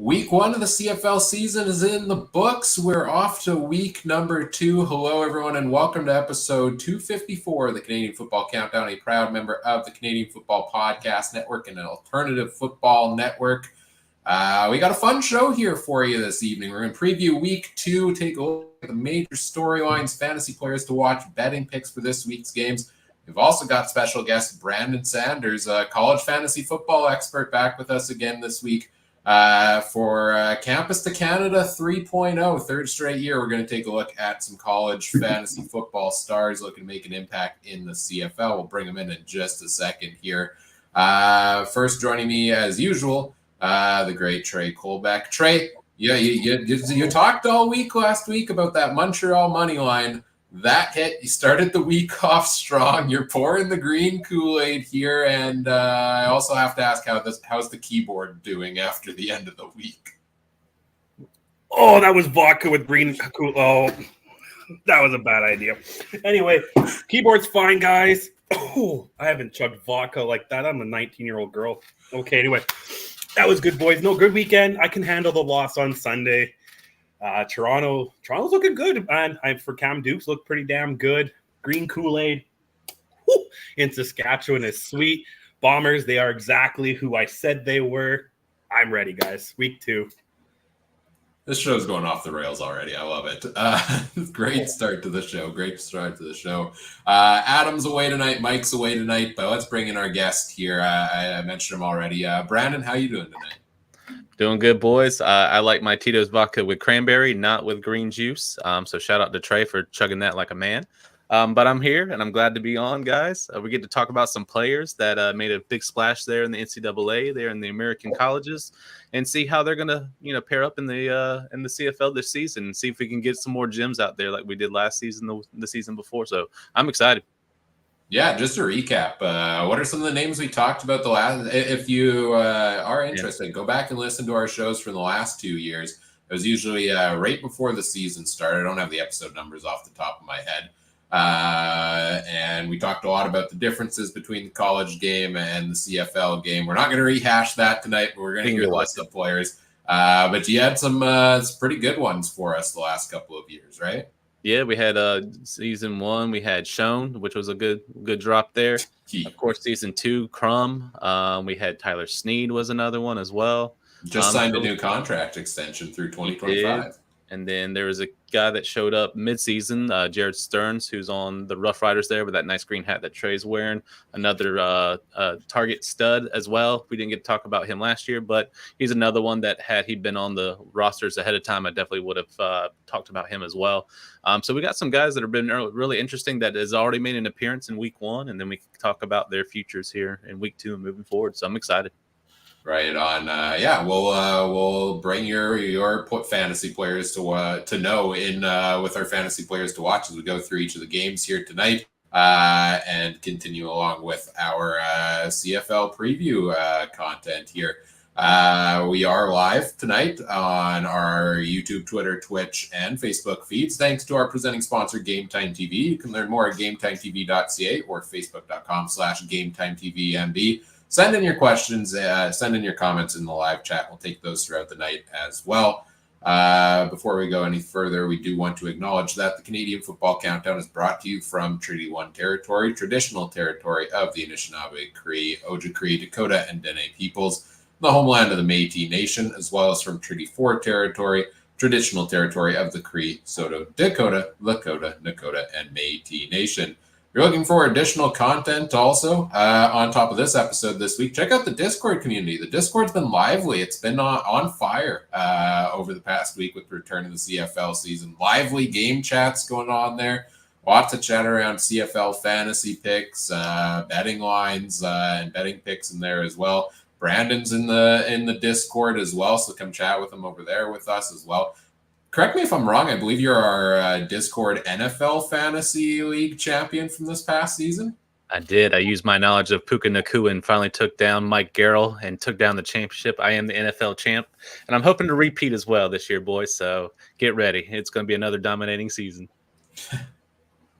Week 1 of the CFL season is in the books. We're off to week number 2. Hello, everyone, and welcome to episode 254 of the Canadian Football Countdown, a proud member of the Canadian Football Podcast Network and an alternative football network. We got a fun show here for you this evening. We're going to preview week 2, take a look at the major storylines, fantasy players to watch, betting picks for this week's games. We've also got special guest Brandon Sanders, a college fantasy football expert, back with us again this week. For Campus to Canada 3.0, third straight year, we're going to take a look at some college fantasy football stars looking to make an impact in the CFL. We'll bring them in just a second here. First joining me, as usual, the great Trey Colbeck. Trey, you talked all week last week about that Montreal money line. That hit. You started the week off strong. You're pouring the green Kool-Aid here, and I also have to ask how's the keyboard doing after the end of the week? Oh, that was vodka with green Kool-Aid. Oh, that was a bad idea. Anyway, keyboard's fine, guys. Oh, I haven't chugged vodka like that. I'm a 19-year-old girl. Okay, anyway, that was good, boys. No, good weekend. I can handle the loss on Sunday. Toronto's looking good, man. For Cam Dukes, look pretty damn good. Green Kool-Aid in Saskatchewan is sweet. Bombers, they are exactly who I said they were. I'm ready, guys. Week 2. This show's going off the rails already. I love it. Great start to the show. Adam's away tonight. Mike's away tonight. But let's bring in our guest here. I mentioned him already. Brandon, how you doing tonight? Doing good, boys. I like my Tito's vodka with cranberry, not with green juice. So shout out to Trey for chugging that like a man. But I'm here, and I'm glad to be on, guys. We get to talk about some players that made a big splash there in the NCAA, there in the American colleges, and see how they're going to pair up in the CFL this season, and see if we can get some more gems out there like we did last season, the season before. So I'm excited. Yeah, just to recap, what are some of the names we talked about the last? If you are interested, go back and listen to our shows from the last 2 years. It was usually right before the season started. I don't have the episode numbers off the top of my head. And we talked a lot about the differences between the college game and the CFL game. We're not going to rehash that tonight, but we're going to hear the list of players. But you had some pretty good ones for us the last couple of years, right? Yeah, we had season 1. We had Schoen, which was a good drop there. Of course, season 2, Crum. We had Tyler Snead was another one as well. Just signed a new contract extension through 2025. And then there was a guy that showed up mid-season, Jared Stearns, who's on the Rough Riders there with that nice green hat that Trey's wearing. Another Target stud as well. We didn't get to talk about him last year, but he's another one that had he been on the rosters ahead of time, I definitely would have talked about him as well. So we got some guys that have been really interesting that has already made an appearance in week 1, and then we can talk about their futures here in week 2 and moving forward. So I'm excited. Right on. We'll bring your fantasy players to know in with our fantasy players to watch as we go through each of the games here tonight, and continue along with our CFL preview content here. We are live tonight on our YouTube, Twitter, Twitch, and Facebook feeds. Thanks to our presenting sponsor, Game Time TV. You can learn more at GameTimeTV.ca or Facebook.com/GameTimeTVMB. Send in your questions, send in your comments in the live chat. We'll take those throughout the night as well. Before we go any further, we do want to acknowledge that the Canadian Football Countdown is brought to you from Treaty 1 territory, traditional territory of the Anishinaabe, Cree, Ojibwe, Dakota, and Dene peoples, the homeland of the Métis Nation, as well as from Treaty 4 territory, traditional territory of the Cree, Saulteaux, Dakota, Lakota, Nakota, and Métis Nation. If you're looking for additional content also on top of this episode this week, check out the Discord community. The Discord's been lively. It's been on fire over the past week with the return of the CFL season. Lively game chats going on there. Lots of chat around CFL fantasy picks, betting lines, and betting picks in there as well. Brandon's in the Discord as well, so come chat with him over there with us as well. Correct me if I'm wrong. I believe you're our Discord NFL Fantasy League champion from this past season. I did. I used my knowledge of Puka Nakua and finally took down Mike Garrell and took down the championship. I am the NFL champ, and I'm hoping to repeat as well this year, boys. So get ready. It's going to be another dominating season.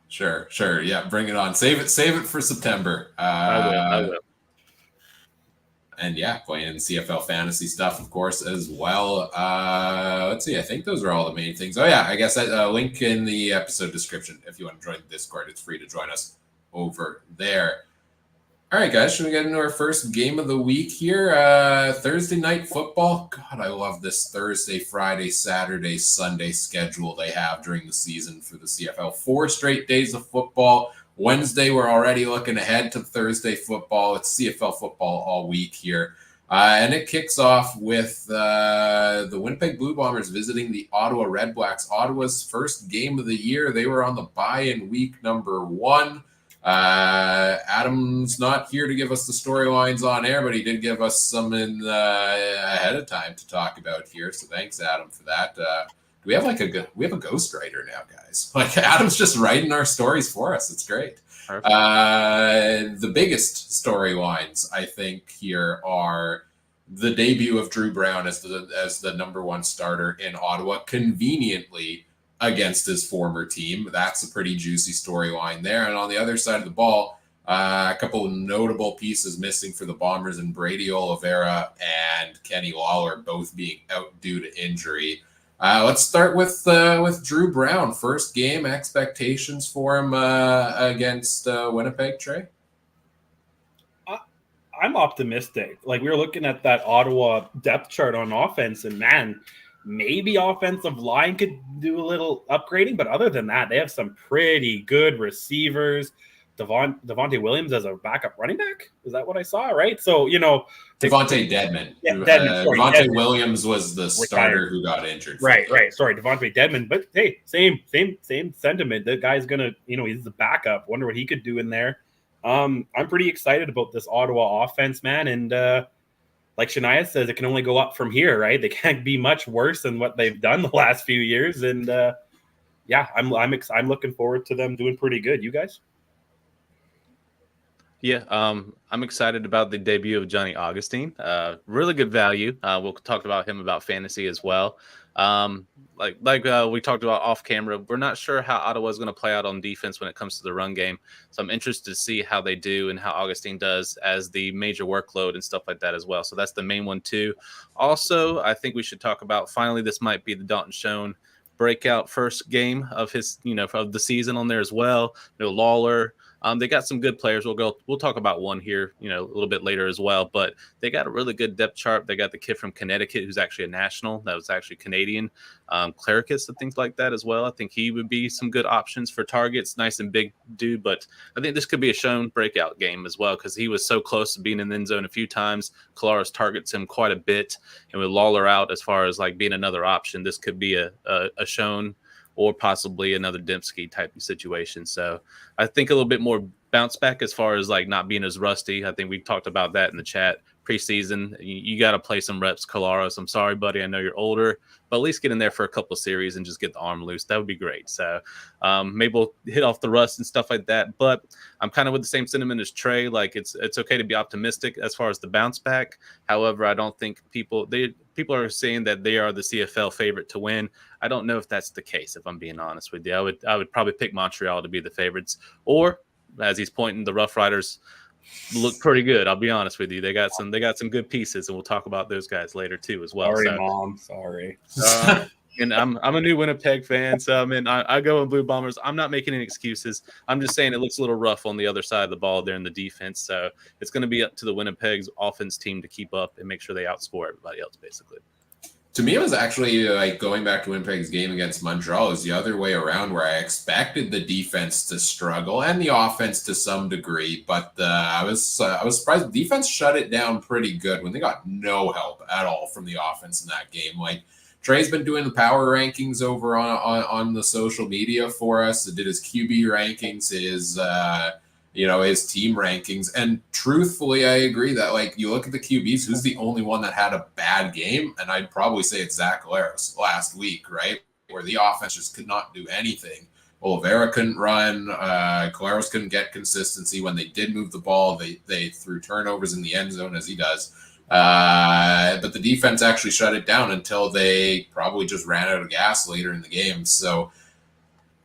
Sure. Yeah, bring it on. Save it for September. I will. And yeah, playing CFL fantasy stuff, of course, as well. Let's see. I think those are all the main things. Oh yeah, I guess link in the episode description if you want to join the Discord. It's free to join us over there. All right, guys, should we get into our first game of the week here? Thursday night football. God, I love this Thursday, Friday, Saturday, Sunday schedule they have during the season for the CFL. 4 straight days of football. Wednesday, we're already looking ahead to Thursday football. It's CFL football all week here. And it kicks off with the Winnipeg Blue Bombers visiting the Ottawa Red Blacks. Ottawa's first game of the year. They were on the bye-in week number 1. Adam's not here to give us the storylines on air, but he did give us some ahead of time to talk about here. So thanks, Adam, for that. We have we have a ghostwriter now, guys. Like Adam's just writing our stories for us. It's great. The biggest storylines I think here are the debut of Drew Brown as the number 1 starter in Ottawa, conveniently against his former team. That's a pretty juicy storyline there. And on the other side of the ball, a couple of notable pieces missing for the Bombers, and Brady Oliveira and Kenny Lawler both being out due to injury. Let's start with Drew Brown. First game, expectations for him against Winnipeg, Trey? I'm optimistic. Like, we were looking at that Ottawa depth chart on offense, and man, maybe offensive line could do a little upgrading, but other than that, they have some pretty good receivers. Devontae Williams as a backup running back. Is that what I saw? Right. So, Devontae Dedmon. Yeah, Devontae Williams was the starter who got injured. Right. Sorry, Devontae Dedmon. But hey, same sentiment. The guy's gonna, he's the backup. Wonder what he could do in there. I'm pretty excited about this Ottawa offense, man. And like Shania says, it can only go up from here, right? They can't be much worse than what they've done the last few years. And I'm looking forward to them doing pretty good. You guys? Yeah, I'm excited about the debut of Johnny Augustine. Really good value. We'll talk about him about fantasy as well. Like we talked about off camera, we're not sure how Ottawa is going to play out on defense when it comes to the run game. So I'm interested to see how they do and how Augustine does as the major workload and stuff like that as well. So that's the main one too. Also, I think we should talk about, finally, this might be the Dalton Schoen breakout first game of his, of the season on there as well. Lawler. They got some good players. We'll talk about one here, a little bit later as well. But they got a really good depth chart. They got the kid from Connecticut who's actually a national. That was actually Canadian, Clericus and things like that as well. I think he would be some good options for targets. Nice and big dude, but I think this could be a Schoen breakout game as well because he was so close to being in the end zone a few times. Kolaris targets him quite a bit, and with Lawler out as far as like being another option, this could be a Schoen or possibly another Dembski type of situation. So I think a little bit more bounce back as far as like not being as rusty. I think we talked about that in the chat preseason. You got to play some reps, Kolaris. I'm sorry, buddy. I know you're older, but at least get in there for a couple of series and just get the arm loose. That would be great. So maybe we'll hit off the rust and stuff like that. But I'm kind of with the same sentiment as Trey. Like it's okay to be optimistic as far as the bounce back. However, I don't think people are saying that they are the CFL favorite to win. I don't know if that's the case, if I'm being honest with you. I would probably pick Montreal to be the favorites. Or, as he's pointing, the Rough Riders look pretty good. I'll be honest with you. They got some good pieces, and we'll talk about those guys later too as well. Sorry, Mom. Sorry. And I'm a new Winnipeg fan, so I go in Blue Bombers. I'm not making any excuses. I'm just saying it looks a little rough on the other side of the ball there in the defense. So it's going to be up to the Winnipeg's offense team to keep up and make sure they outscore everybody else, basically. To me, it was actually like going back to Winnipeg's game against Montreal is the other way around, where I expected the defense to struggle and the offense to some degree, but I was surprised. The defense shut it down pretty good when they got no help at all from the offense in that game. Like Trey's been doing the power rankings over on the social media for us. It did his QB rankings, his team rankings. And truthfully, I agree that like you look at the QBs, who's the only one that had a bad game? And I'd probably say it's Zach Collaros last week, right? Where the offense just could not do anything. Oliveira couldn't run. Collaros couldn't get consistency. When they did move the ball, they threw turnovers in the end zone as he does. But the defense actually shut it down until they probably just ran out of gas later in the game. So,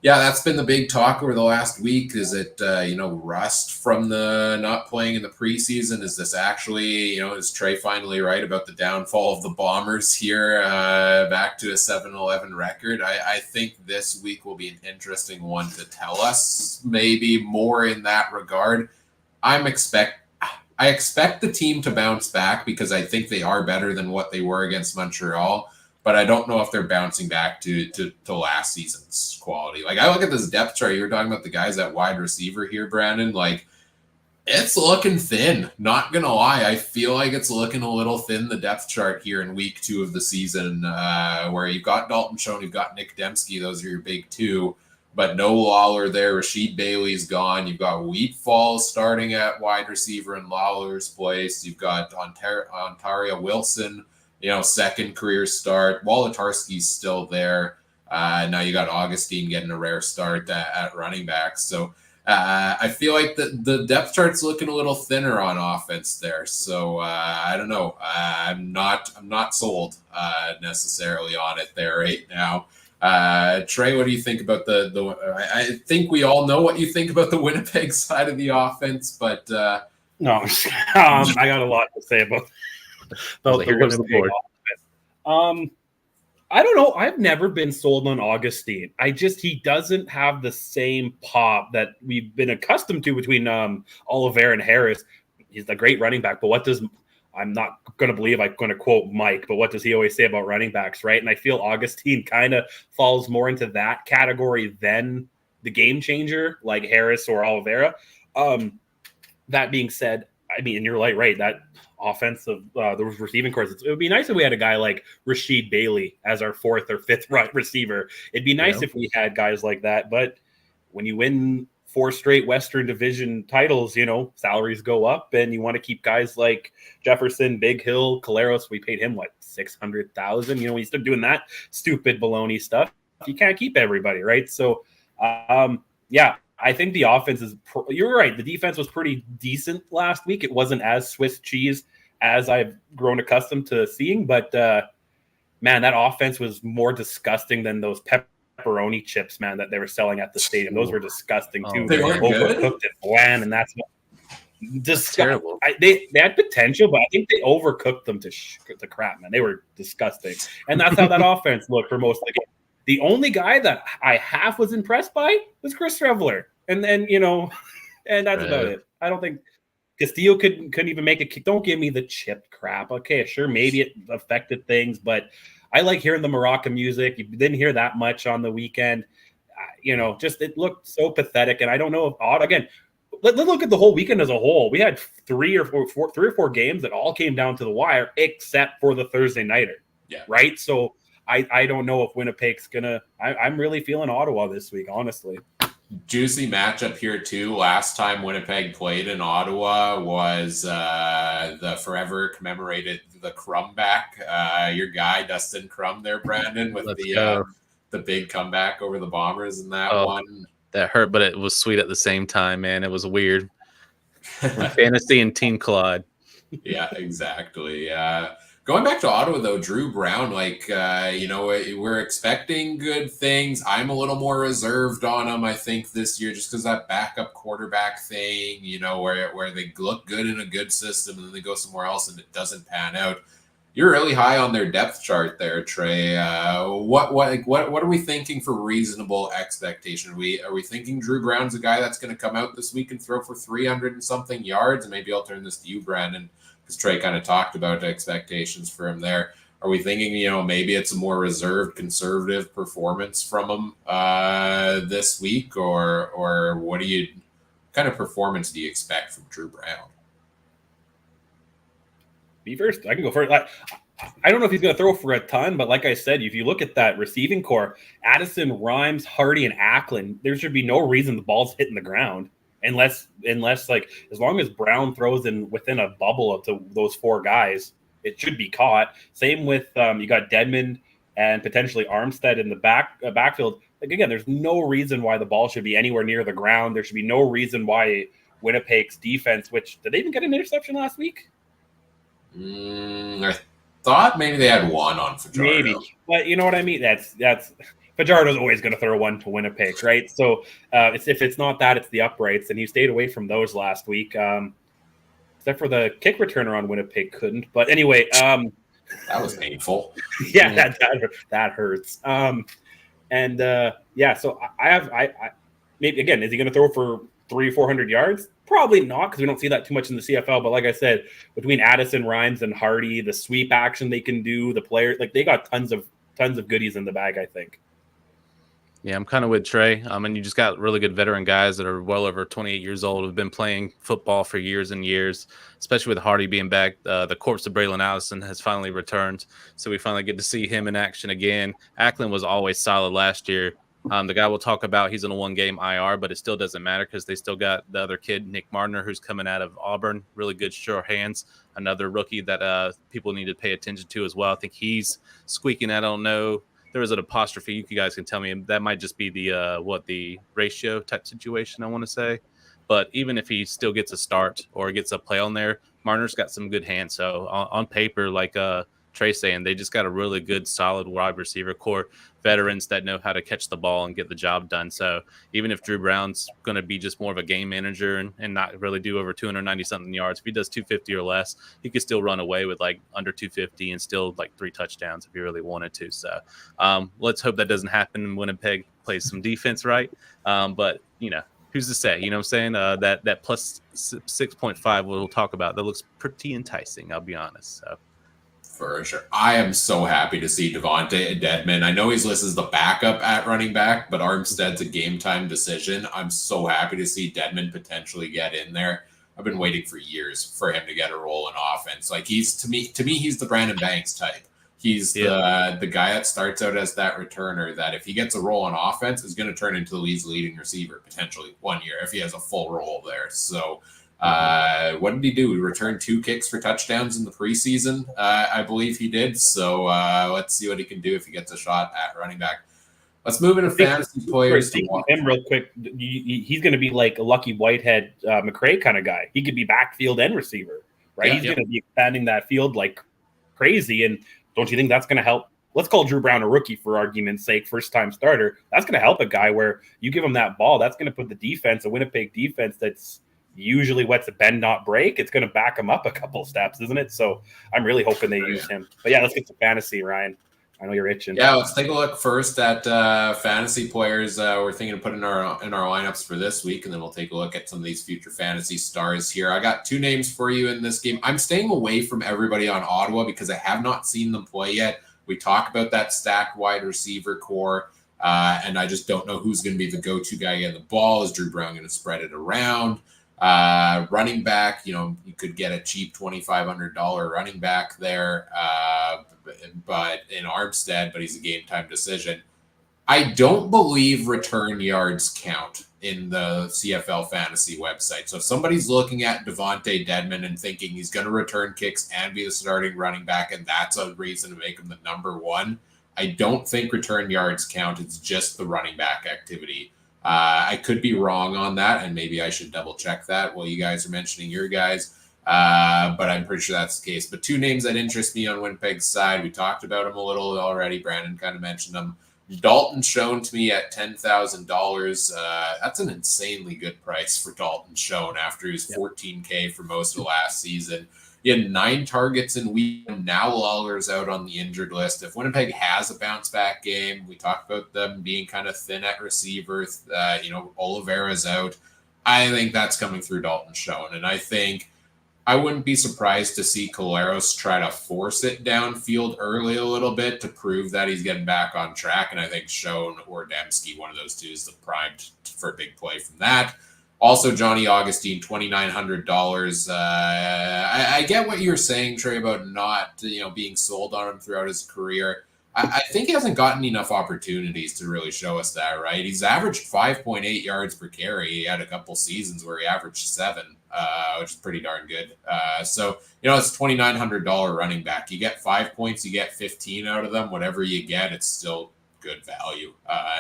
Yeah, that's been the big talk over the last week. Is it, rust from the not playing in the preseason? Is this actually, is Trey finally right about the downfall of the Bombers here, back to a 7-11 record? I think this week will be an interesting one to tell us maybe more in that regard. I expect the team to bounce back because I think they are better than what they were against Montreal. But I don't know if they're bouncing back to last season's quality. Like, I look at this depth chart. You were talking about the guys at wide receiver here, Brandon. Like, it's looking thin. Not going to lie. I feel like it's looking a little thin, the depth chart here in week 2 of the season, where you've got Dalton Schoen, you've got Nick Dembski. Those are your big two. But no Lawler there. Rashid Bailey's gone. You've got Wheat Falls starting at wide receiver in Lawler's place. You've got Ontario Wilson, second career start. Wolotarski's still there. Now you got Augustine getting a rare start at running back. So I feel like the depth chart's looking a little thinner on offense there. So I don't know. I'm not sold necessarily on it there right now. Trey, what do you think about the? I think we all know what you think about the Winnipeg side of the offense, but no, I got a lot to say about here goes the board. I don't know. I've never been sold on Augustine. He doesn't have the same pop that we've been accustomed to between Oliveira and Harris. He's a great running back, but I'm not going to believe I'm going to quote Mike, but what does he always say about running backs, right? And I feel Augustine kind of falls more into that category than the game changer like Harris or Oliveira. That being said, I mean, and you're right, that offensive, those receiving cores, it would be nice if we had a guy like Rashid Bailey as our 4th or 5th receiver. It'd be nice if we had guys like that, but when you win 4 straight Western Division titles, salaries go up, and you want to keep guys like Jefferson, Big Hill, Caleros. We paid him $600,000. When you start doing that stupid baloney stuff, you can't keep everybody, right? So, I think the offense is. You're right. The defense was pretty decent last week. It wasn't as Swiss cheese as I've grown accustomed to seeing, but man, that offense was more disgusting than those pepperoni chips, man, that they were selling at the stadium. Those were disgusting too. They weren't overcooked good? and bland, and that's Terrible. They had potential, but I think they overcooked them to crap, man. They were disgusting, and that's how that offense looked for most of the game. The only guy that I half was impressed by was Chris Reveler, and then and that's about it. I don't think Castillo couldn't even make a kick. Don't give me the chip crap. Okay, sure, maybe it affected things, but I like hearing the maraca music. You didn't hear that much on the weekend. Just it looked so pathetic, and I don't know if again. Let's look at the whole weekend as a whole. We had 3 or 4 games that all came down to the wire, except for the Thursday nighter. Yeah. Right. So I don't know if Winnipeg's gonna. I'm really feeling Ottawa this week, honestly. Juicy matchup here too. Last time Winnipeg played in Ottawa was the forever commemorated the Crumback. Your guy Dustin Crum there, Brandon, with the big comeback over the Bombers in that one. That hurt, but it was sweet at the same time, man. It was weird. Fantasy and team collide. Yeah, exactly. Going back to Ottawa, though, Drew Brown, we're expecting good things. I'm a little more reserved on him, I think, this year, just because that backup quarterback thing, where they look good in a good system and then they go somewhere else and it doesn't pan out. You're really high on their depth chart there, Trey. What are we thinking for reasonable expectation? Are we thinking Drew Brown's a guy that's going to come out this week and throw for 300 and something yards? And maybe I'll turn this to you, Brandon, because Trey kind of talked about expectations for him there. Are we thinking, maybe it's a more reserved, conservative performance from him this week, or what kind of performance do you expect from Drew Brown? Be first. I can go first. I don't know if he's going to throw for a ton, but like I said, if you look at that receiving core, Addison, Rhymes, Hardy, and Ackland, there should be no reason the ball's hitting the ground unless as long as Brown throws in within a bubble to those 4 guys, it should be caught. Same with you got Dedmond and potentially Armstead in the backfield. Again, there's no reason why the ball should be anywhere near the ground. There should be no reason why Winnipeg's defense, which did they even get an interception last week? I thought maybe they had one on Fajardo. Maybe, but you know what I mean. That's Fajardo's always going to throw one to Winnipeg, right? So if it's not that, it's the uprights, and he stayed away from those last week. Except for the kick returner on Winnipeg couldn't. But anyway, that was painful. Yeah, that hurts. So I maybe again, is he going to throw for 300 or 400 yards? Probably not, because we don't see that too much in the CFL. But like I said, between Addison, Rhymes, and Hardy, the sweep action they can do, the players, like, they got tons of goodies in the bag, I think. Yeah, I'm kind of with Trey. And you just got really good veteran guys that are well over 28 years old, who've been playing football for years and years, especially with Hardy being back. The corpse of Braylon Allison has finally returned, so we finally get to see him in action again. Ackland was always solid last year. The guy we'll talk about, he's in a one-game IR, but it still doesn't matter because they still got the other kid, Nick Martiner, who's coming out of Auburn. Really good, sure hands. Another rookie that people need to pay attention to as well. I think he's squeaking. I don't know. There was an apostrophe. You guys can tell me. That might just be the ratio type situation, I want to say. But even if he still gets a start or gets a play on there, Marner's got some good hands. So on paper, like Trey saying, they just got a really good, solid wide receiver core, veterans that know how to catch the ball and get the job done. So even if Drew Brown's going to be just more of a game manager and not really do over 290-something yards, if he does 250 or less, he could still run away with like under 250 and still like 3 touchdowns if he really wanted to. So let's hope that doesn't happen when Winnipeg plays some defense right. But, who's to say? You know what I'm saying? That plus 6.5 we'll talk about, that looks pretty enticing, I'll be honest. So. For sure. I am so happy to see Devontae Dedmon. I know he's listed as the backup at running back, but Armstead's a game-time decision. I'm so happy to see Dedmon potentially get in there. I've been waiting for years for him to get a role in offense. Like, he's to me, he's the Brandon Banks type. He's the guy that starts out as that returner that if he gets a role on offense is going to turn into the league's leading receiver potentially one year if he has a full role there. So what did he do? He returned 2 kicks for touchdowns in the preseason. I believe he did. So let's see what he can do if he gets a shot at running back. Let's move into fantasy players. Him real quick. He's going to be like a Lucky Whitehead, McRae kind of guy. He could be backfield and receiver, right? He's going to be expanding that field like crazy. And don't you think that's going to help? Let's call Drew Brown a rookie for argument's sake, first-time starter. That's going to help a guy where you give him that ball. That's going to put the defense, a Winnipeg defense that's usually what's a bend not break, it's going to back him up a couple steps, isn't it? So I'm really hoping they use him. But yeah, let's get to fantasy, Ryan. I know you're itching. Yeah, let's take a look first at fantasy players we're thinking of putting in our lineups for this week, and then we'll take a look at some of these future fantasy stars here. I got 2 names for you in this game. I'm staying away from everybody on Ottawa because I have not seen them play yet. We talk about that stacked wide receiver core, and I just don't know who's going to be the go-to guy getting the ball. Is Drew Brown going to spread it around? Running back, you could get a cheap $2,500 running back there, but in Armstead, but he's a game time decision. I don't believe return yards count in the CFL fantasy website. So if somebody's looking at Devontae Dedmon and thinking he's going to return kicks and be the starting running back, and that's a reason to make him the number 1, I don't think return yards count. It's just the running back activity. I could be wrong on that, and maybe I should double check that while you guys are mentioning your guys. But I'm pretty sure that's the case. But 2 names that interest me on Winnipeg's side, we talked about them a little already. Brandon kind of mentioned them. Dalton Schoen to me at $10,000. That's an insanely good price for Dalton Schoen after his $14K for most of last season. He had 9 targets in week 1. Now Lawler's out on the injured list. If Winnipeg has a bounce back game, we talked about them being kind of thin at receiver. Oliveira's out. I think that's coming through Dalton Schoen. And I think I wouldn't be surprised to see Collaros try to force it downfield early a little bit to prove that he's getting back on track. And I think Schoen or Dembski, one of those two, is the primed for a big play from that. Also, Johnny Augustine, $2,900. I get what you're saying, Trey, about not being sold on him throughout his career. I think he hasn't gotten enough opportunities to really show us that, right? He's averaged 5.8 yards per carry. He had a couple seasons where he averaged 7, which is pretty darn good. So it's $2,900 running back. You get 5 points, you get 15 out of them. Whatever you get, it's still good value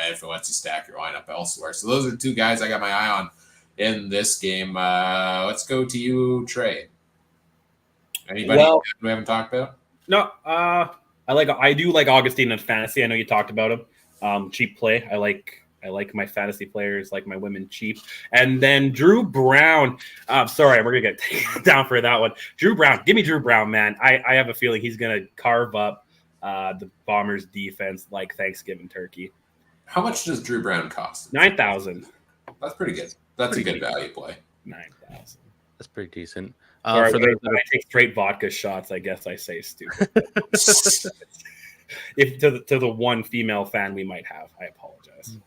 if it lets you stack your lineup elsewhere. So those are 2 guys I got my eye on in this game. Let's go to you, Trey. Anybody we haven't talked about? No, I do like Augustine in fantasy. I know you talked about him. Cheap play. I like my fantasy players, like my women cheap. And then Drew Brown. Sorry, we're gonna get taken down for that one. Drew Brown, give me Drew Brown, man. I have a feeling he's gonna carve up the Bombers defense like Thanksgiving turkey. How much does Drew Brown cost? 9,000. That's pretty good. That's a good value play. 9,000. That's pretty decent. Sorry, For those that when I take straight vodka shots, I guess I say stupid. If to the one female fan we might have, I apologize.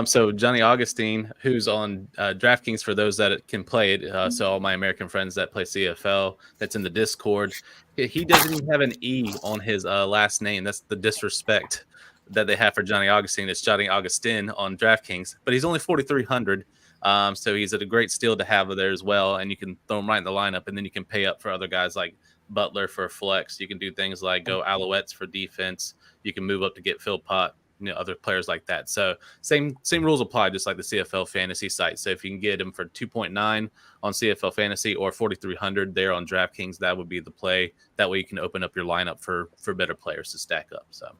So Johnny Augustine, who's on DraftKings for those that can play it, so all my American friends that play CFL, that's in the Discord, he doesn't even have an E on his last name. That's the disrespect that they have for Johnny Augustine. It's Johnny Augustine on DraftKings, but he's only 4,300. So he's at a great steal to have there as well, and you can throw him right in the lineup, and then you can pay up for other guys like Butler for flex. You can do things like go Alouettes for defense. You can move up to get Philpott, other players like that. So same rules apply, just like the CFL fantasy site. So if you can get him for 2.9 on CFL fantasy or 4,300 there on DraftKings, that would be the play. That way you can open up your lineup for better players to stack up. So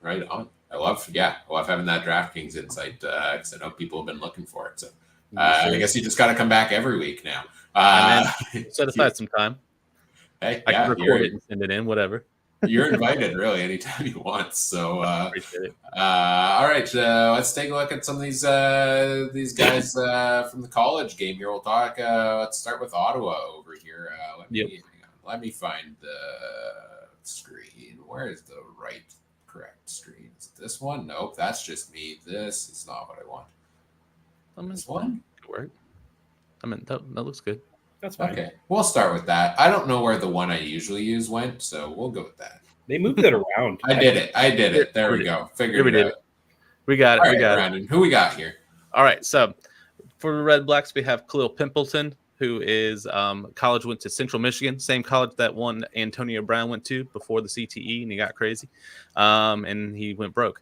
right on. I love having that DraftKings insight because I know people have been looking for it. So I guess you just got to come back every week now. Set aside some time. Hey, I can record it and send it in, whatever. You're invited, really, anytime you want. So, Appreciate it. All right, let's take a look at some of these guys from the college game here. We'll talk. Let's start with Ottawa over here. Let me find the screen. Where is the correct screen? Is it this one? Nope, that's just me. This is not what I want. This one? Good work. That looks good. That's fine. Okay, we'll start with that. I don't know where the one I usually use went, so we'll go with that. They moved it around. I did it. There we go. Figured it out. We got it. All right, Brandon, who we got here? All right, so for the Red Blacks, we have Khalil Pimpleton, who is college, went to Central Michigan, same college that one Antonio Brown went to before the CTE, and he got crazy, and he went broke.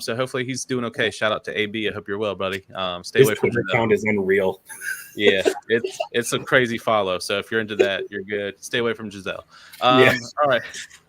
So hopefully he's doing okay. Shout out to AB. I hope you're well, buddy. Stay away from Twitter account is unreal. Yeah, it's a crazy follow. So if you're into that, you're good. Stay away from Giselle. Yes. All right.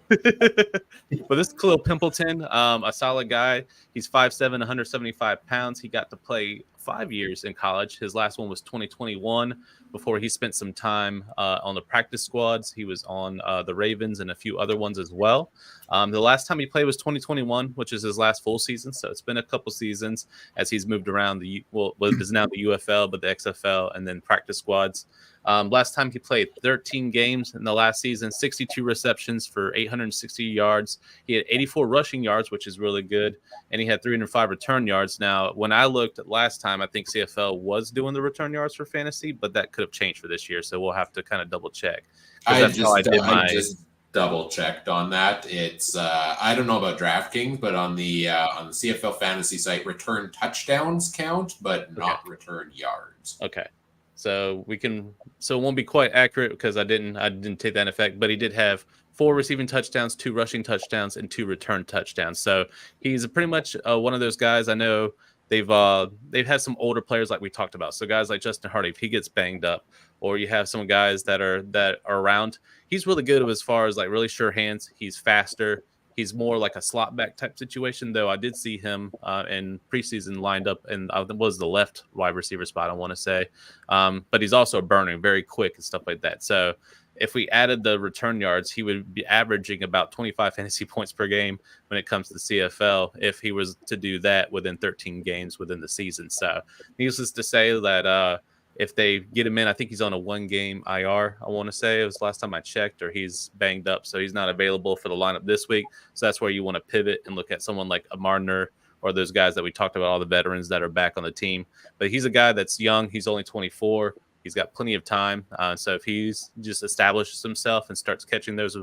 But this is Khalil Pimpleton, a solid guy. He's 5'7", 175 pounds. He got to play 5 years in college. His last one was 2021 before he spent some time on the practice squads. He was on the Ravens and a few other ones as well. The last time he played was 2021, which is his last full season. So it's been a couple seasons as he's moved around what is now the UFL, but the XFL, and then practice squads. Last time he played 13 games in the last season, 62 receptions for 860 yards. He had 84 rushing yards, which is really good. And he had 305 return yards. Now, when I looked at last time, I think CFL was doing the return yards for fantasy, but that could have changed for this year. So we'll have to kind of double check. I just double checked on that. It's I don't know about DraftKings, but on the CFL fantasy site, return touchdowns count, but not return yards. Okay. So it won't be quite accurate because I didn't take that effect, but he did have 4 receiving touchdowns, 2 rushing touchdowns, and 2 return touchdowns. So he's pretty much one of those guys. I know they've had some older players like we talked about. So guys like Justin Hardy, if he gets banged up, or you have some guys that are around, he's really good as far as like really sure hands. He's faster. He's more like a slot back type situation, though. I did see him in preseason lined up, and was the left wide receiver spot, I want to say. But he's also burning, very quick and stuff like that. So if we added the return yards, he would be averaging about 25 fantasy points per game when it comes to the CFL if he was to do that within 13 games within the season. So needless to say that if they get him in, I think he's on a 1-game IR, I want to say. It was the last time I checked, or he's banged up, so he's not available for the lineup this week. So that's where you want to pivot and look at someone like a Marner or those guys that we talked about, all the veterans that are back on the team. But he's a guy that's young. He's only 24. He's got plenty of time. So if he's just establishes himself and starts catching those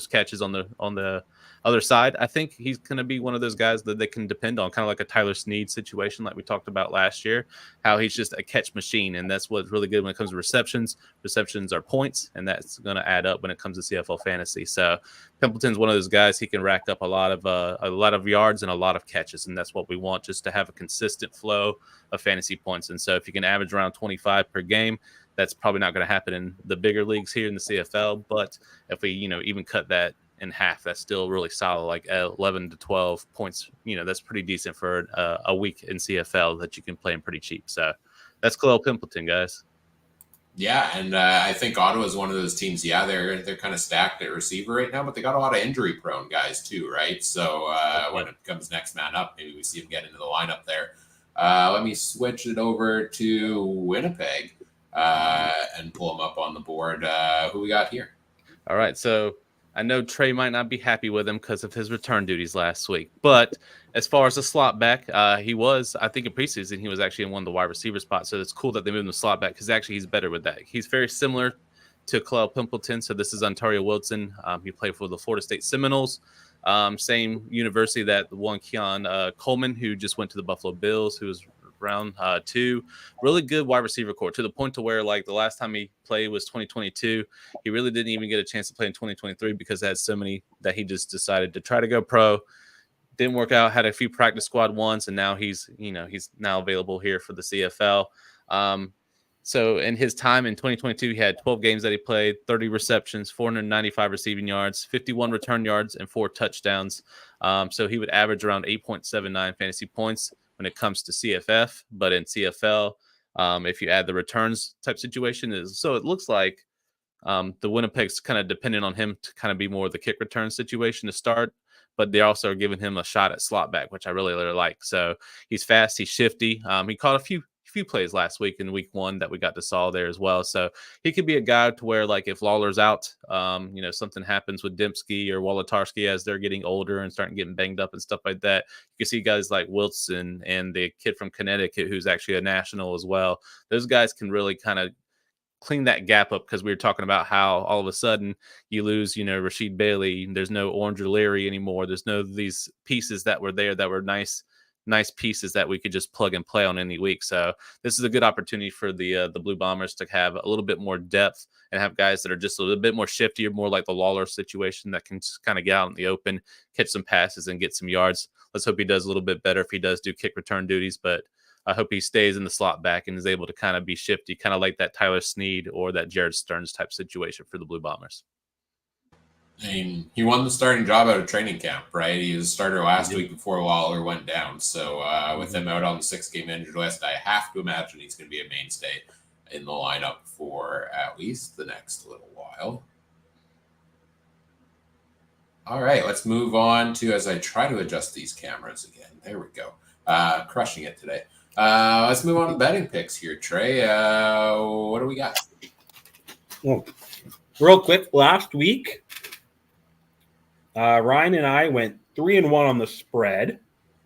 catches on the other side, I think he's going to be one of those guys that they can depend on, kind of like a Tyler Snead situation like we talked about last year, how he's just a catch machine. And that's what's really good when it comes to receptions. Receptions are points, and that's going to add up when it comes to CFL fantasy. So Pimpleton's one of those guys. He can rack up a lot of yards and a lot of catches, and that's what we want, just to have a consistent flow of fantasy points. And so if you can average around 25 per game, that's probably not going to happen in the bigger leagues here in the CFL. But if we, even cut that in half. That's still really solid, like 11 to 12 points. That's pretty decent for a week in CFL that you can play in pretty cheap. So that's Khalil Pimpleton, guys. Yeah, and I think Ottawa is one of those teams. Yeah, they're kind of stacked at receiver right now, but they got a lot of injury-prone guys too, right? So when it comes next man up, maybe we see him get into the lineup there. Let me switch it over to Winnipeg and pull them up on the board. Who we got here? All right, so I know Trey might not be happy with him because of his return duties last week, but as far as the slot back, he was, I think in preseason, he was actually in one of the wide receiver spots. So it's cool that they moved him to slot back because actually he's better with that. He's very similar to Khalil Pimpleton. So this is Ontario Wilson. He played for the Florida State Seminoles, same university that the one Keon Coleman, who just went to the Buffalo Bills, who was round 2. Really good wide receiver core to the point to where, like, the last time he played was 2022. He really didn't even get a chance to play in 2023 because he had so many that he just decided to try to go pro. Didn't work out. Had a few practice squad ones, and now he's now available here for the CFL. So in his time in 2022, he had 12 games that he played, 30 receptions, 495 receiving yards, 51 return yards, and 4 touchdowns. So he would average around 8.79 fantasy points when it comes to CFF, but in CFL, if you add the returns type situation, so it looks like the Winnipeg's kind of dependent on him to kind of be more of the kick return situation to start, but they also are giving him a shot at slot back, which I really like. So he's fast, he's shifty. He caught a few plays last week in week 1 that we got to saw there as well. So he could be a guy to where, like, if Lawler's out, something happens with Dembski or Wolotarski as they're getting older and starting getting banged up and stuff like that. You can see guys like Wilson and the kid from Connecticut, who's actually a national as well. Those guys can really kind of clean that gap up, because we were talking about how all of a sudden you lose, Rasheed Bailey. There's no Orange O'Leary anymore. There's no these pieces that were there that were nice pieces that we could just plug and play on any week. So this is a good opportunity for the Blue Bombers to have a little bit more depth and have guys that are just a little bit more shifty, or more like the Lawler situation, that can just kind of get out in the open, catch some passes, and get some yards. Let's hope he does a little bit better if he does do kick return duties, but I hope he stays in the slot back and is able to kind of be shifty, kind of like that Tyler Snead or that Jared Stearns type situation for the Blue Bombers. I mean, he won the starting job out of training camp, right? He was a starter last week before Lawler went down. So with him out on the 6-game injured list, I have to imagine he's going to be a mainstay in the lineup for at least the next little while. All right, let's move on to, as I try to adjust these cameras again. There we go. Crushing it today. Let's move on to betting picks here, Trey. What do we got? Well, real quick, last week, Ryan and I went 3-1 on the spread.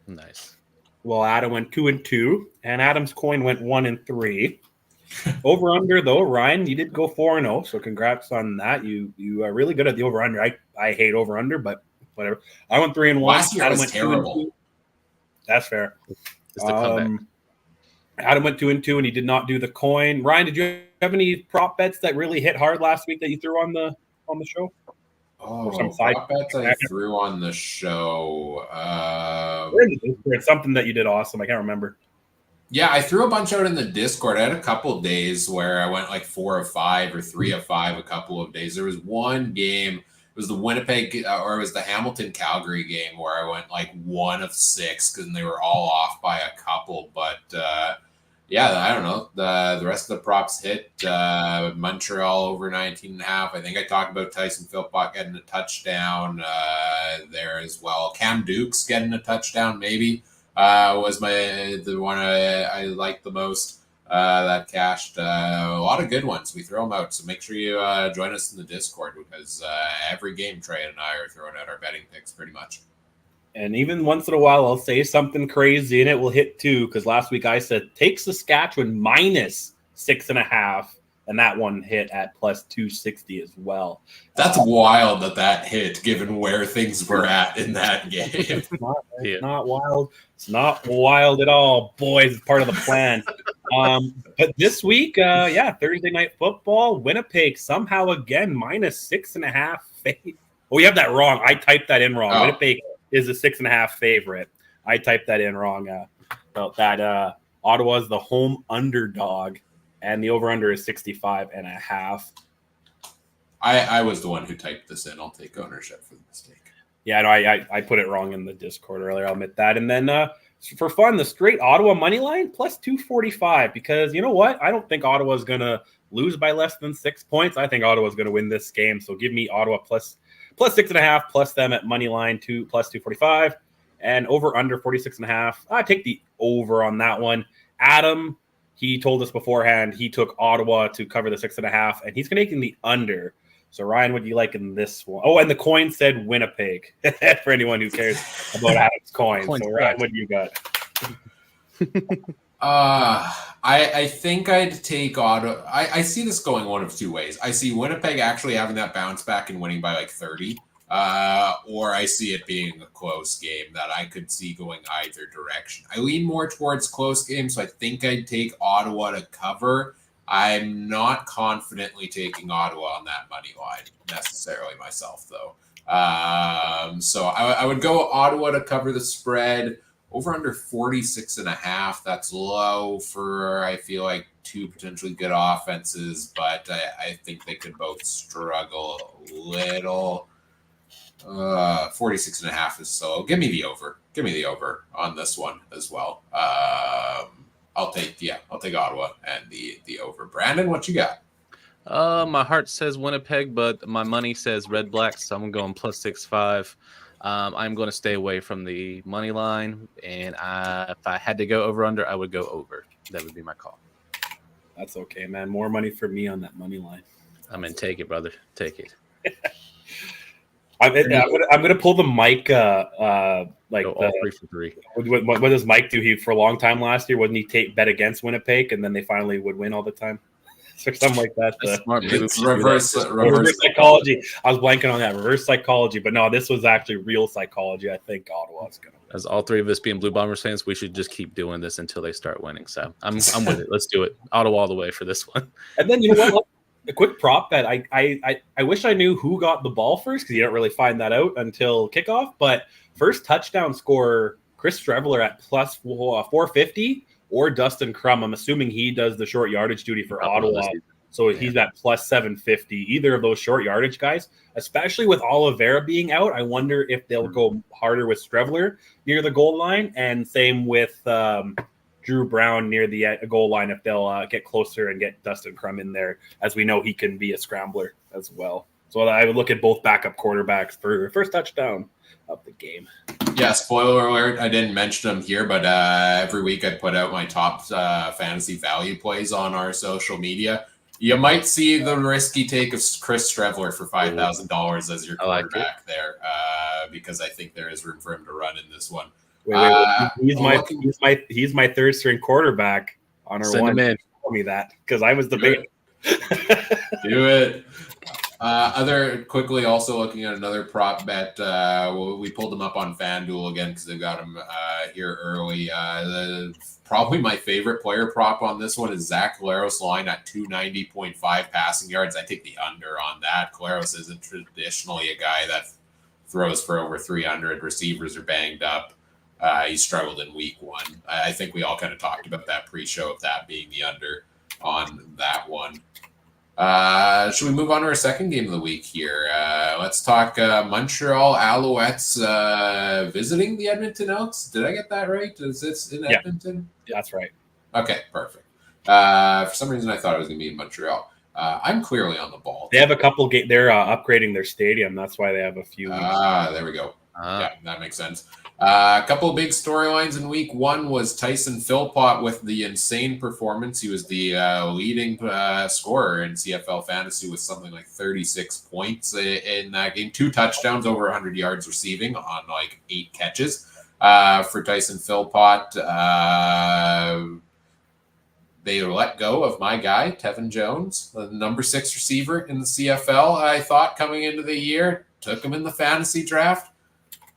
Nice. Well, Adam went 2-2, and Adam's coin went 1-3. Over under though, Ryan, you did go 4-0, so congrats on that. You are really good at the over under. I hate over under, but whatever. I went 3-1. Last year Adam was went terrible. 2-2. That's fair. Just a comeback. Adam went 2-2, and he did not do the coin. Ryan, did you have any prop bets that really hit hard last week that you threw on the show? Oh, prop bets I threw on the show. It's something that you did awesome. I can't remember. Yeah, I threw a bunch out in the Discord. I had a couple of days where I went like 4 of 5 or 3 of 5 a couple of days. There was one game, it was the Winnipeg or it was the Hamilton Calgary game where I went like 1 of 6 because they were all off by a couple. But yeah, I don't know. The rest of the props hit. Montreal over 19.5. I think I talked about Tyson Philpott getting a touchdown there as well. Cam Dukes getting a touchdown maybe. Was the one I liked the most. That cashed a lot of good ones. We throw them out, so make sure you join us in the Discord because every game Trey and I are throwing out our betting picks pretty much. And even once in a while, I'll say something crazy and it will hit too. Because last week I said take Saskatchewan -6.5, and that one hit at +260 as well. That's wild that hit, given where things were at in that game. It's not wild. It's not wild at all, boys. It's part of the plan. But this week, Thursday night football, Winnipeg somehow again -6.5 favorite. Oh, we have that wrong. I typed that in wrong. Oh. Winnipeg is a 6.5 favorite. I typed that in wrong. About that, Ottawa's the home underdog, and the over/under is 65.5. I was the one who typed this in. I'll take ownership for the mistake. Yeah, no, I put it wrong in the Discord earlier. I'll admit that. And then for fun, the straight Ottawa money line plus 245, because you know what? I don't think Ottawa's going to lose by less than 6 points. I think Ottawa's going to win this game. So give me Ottawa plus 6.5, plus them at money line plus 245, and over under 46.5. I take the over on that one. Adam, he told us beforehand he took Ottawa to cover the 6.5, and he's taking the under. So, Ryan, what do you like in this one? Oh, and the coin said Winnipeg for anyone who cares about Adam's coin. So, Ryan, what do you got? I think I'd take Ottawa. I see this going one of two ways. I see Winnipeg actually having that bounce back and winning by like 30, or I see it being a close game that I could see going either direction. I lean more towards close game, so I think I'd take Ottawa to cover. I'm not confidently taking Ottawa on that money line necessarily myself, though. So I would go Ottawa to cover the spread. Over under 46.5. That's low for, I feel like, two potentially good offenses, but I think they could both struggle a little. 46.5 is so. Give me the over. Give me the over on this one as well. I'll take Ottawa and the over. Brandon, what you got? My heart says Winnipeg, but my money says Red Blacks, so I'm going plus 6.5. I'm going to stay away from the money line, and if I had to go over under, I would go over. That would be my call. That's okay, man. More money for me on that money line. Take it, brother. Take it. I'm going to pull the Mike. All 3 for 3. What does Mike do? He for a long time last year, wouldn't he bet against Winnipeg, and then they finally would win all the time? Or something like that. It's reverse psychology. I was blanking on that. Reverse psychology. But no, this was actually real psychology. I think Ottawa's going to win. As all three of us being Blue Bombers fans, we should just keep doing this until they start winning. So I'm with it. Let's do it. Ottawa all the way for this one. And then, you know what? A quick prop bet. I wish I knew who got the ball first, because you don't really find that out until kickoff. But first touchdown scorer, Chris Streveler at plus 450, or Dustin Crum. I'm assuming he does the short yardage duty for Ottawa. So he's at plus 750. Either of those short yardage guys, especially with Oliveira being out, I wonder if they'll go harder with Streveler near the goal line, and same with Drew Brown near the goal line, if they'll get closer and get Dustin Crum in there, as we know he can be a scrambler as well. So I would look at both backup quarterbacks for first touchdown of the game. Yeah, spoiler alert, I didn't mention them here, but every week I put out my top fantasy value plays on our social media. You might see the risky take of Chris Streveler for $5,000 as your quarterback there, because I think there is room for him to run in this one. He's my third string quarterback on our one. Tell me that, because I was debating. Do it. Quickly also looking at another prop bet. We pulled them up on FanDuel again because they got them here early. Probably my favorite player prop on this one is Zach Collaros line at 290.5 passing yards. I take the under on that. Collaros isn't traditionally a guy that throws for over 300. Receivers are banged up. He struggled in week one. I think we all kind of talked about that pre-show of that being the under on that one. Should we move on to our second game of the week here? Let's talk Montreal Alouettes visiting the Edmonton Elks. Did I get that right? Is this in Edmonton? Yeah, that's right. Okay, perfect. For some reason, I thought it was going to be in Montreal. I'm clearly on the ball. They have a couple games. They're upgrading their stadium. That's why they have a few. There we go. Yeah, that makes sense. A couple of big storylines in week one was Tyson Philpott with the insane performance. He was the leading scorer in CFL fantasy with something like 36 points in that game. 2 touchdowns, over 100 yards receiving on like 8 catches for Tyson Philpott. They let go of my guy, Tevin Jones, the number 6 receiver in the CFL. I thought coming into the year, took him in the fantasy draft.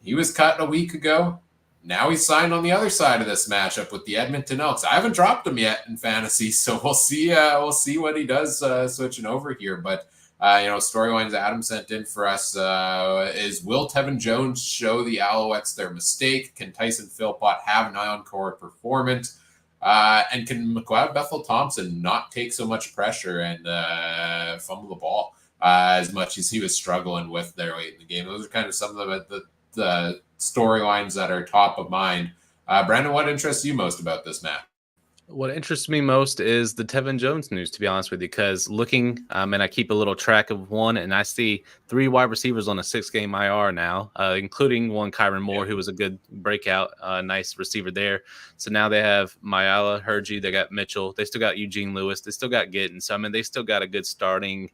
He was cut a week ago. Now he's signed on the other side of this matchup with the Edmonton Elks. I haven't dropped him yet in fantasy, so we'll see. We'll see what he does switching over here. But storylines Adam sent in for us is: will Tevin Jones show the Alouettes their mistake? Can Tyson Philpott have an encore performance? And can McLeod Bethel Thompson not take so much pressure and fumble the ball? as much as he was struggling with there late in the game. Those are kind of some of the storylines that are top of mind. Brandon, what interests you most about this match? What interests me most is the Tevin Jones news, to be honest with you, because looking, and I keep a little track of one, and I see 3 wide receivers on a 6-game IR now, including one Kyron Moore, who was a good breakout, nice receiver there. So now they have Mayala, Hergy, they got Mitchell, they still got Eugene Lewis, they still got Gittens. So, I mean, they still got a good starting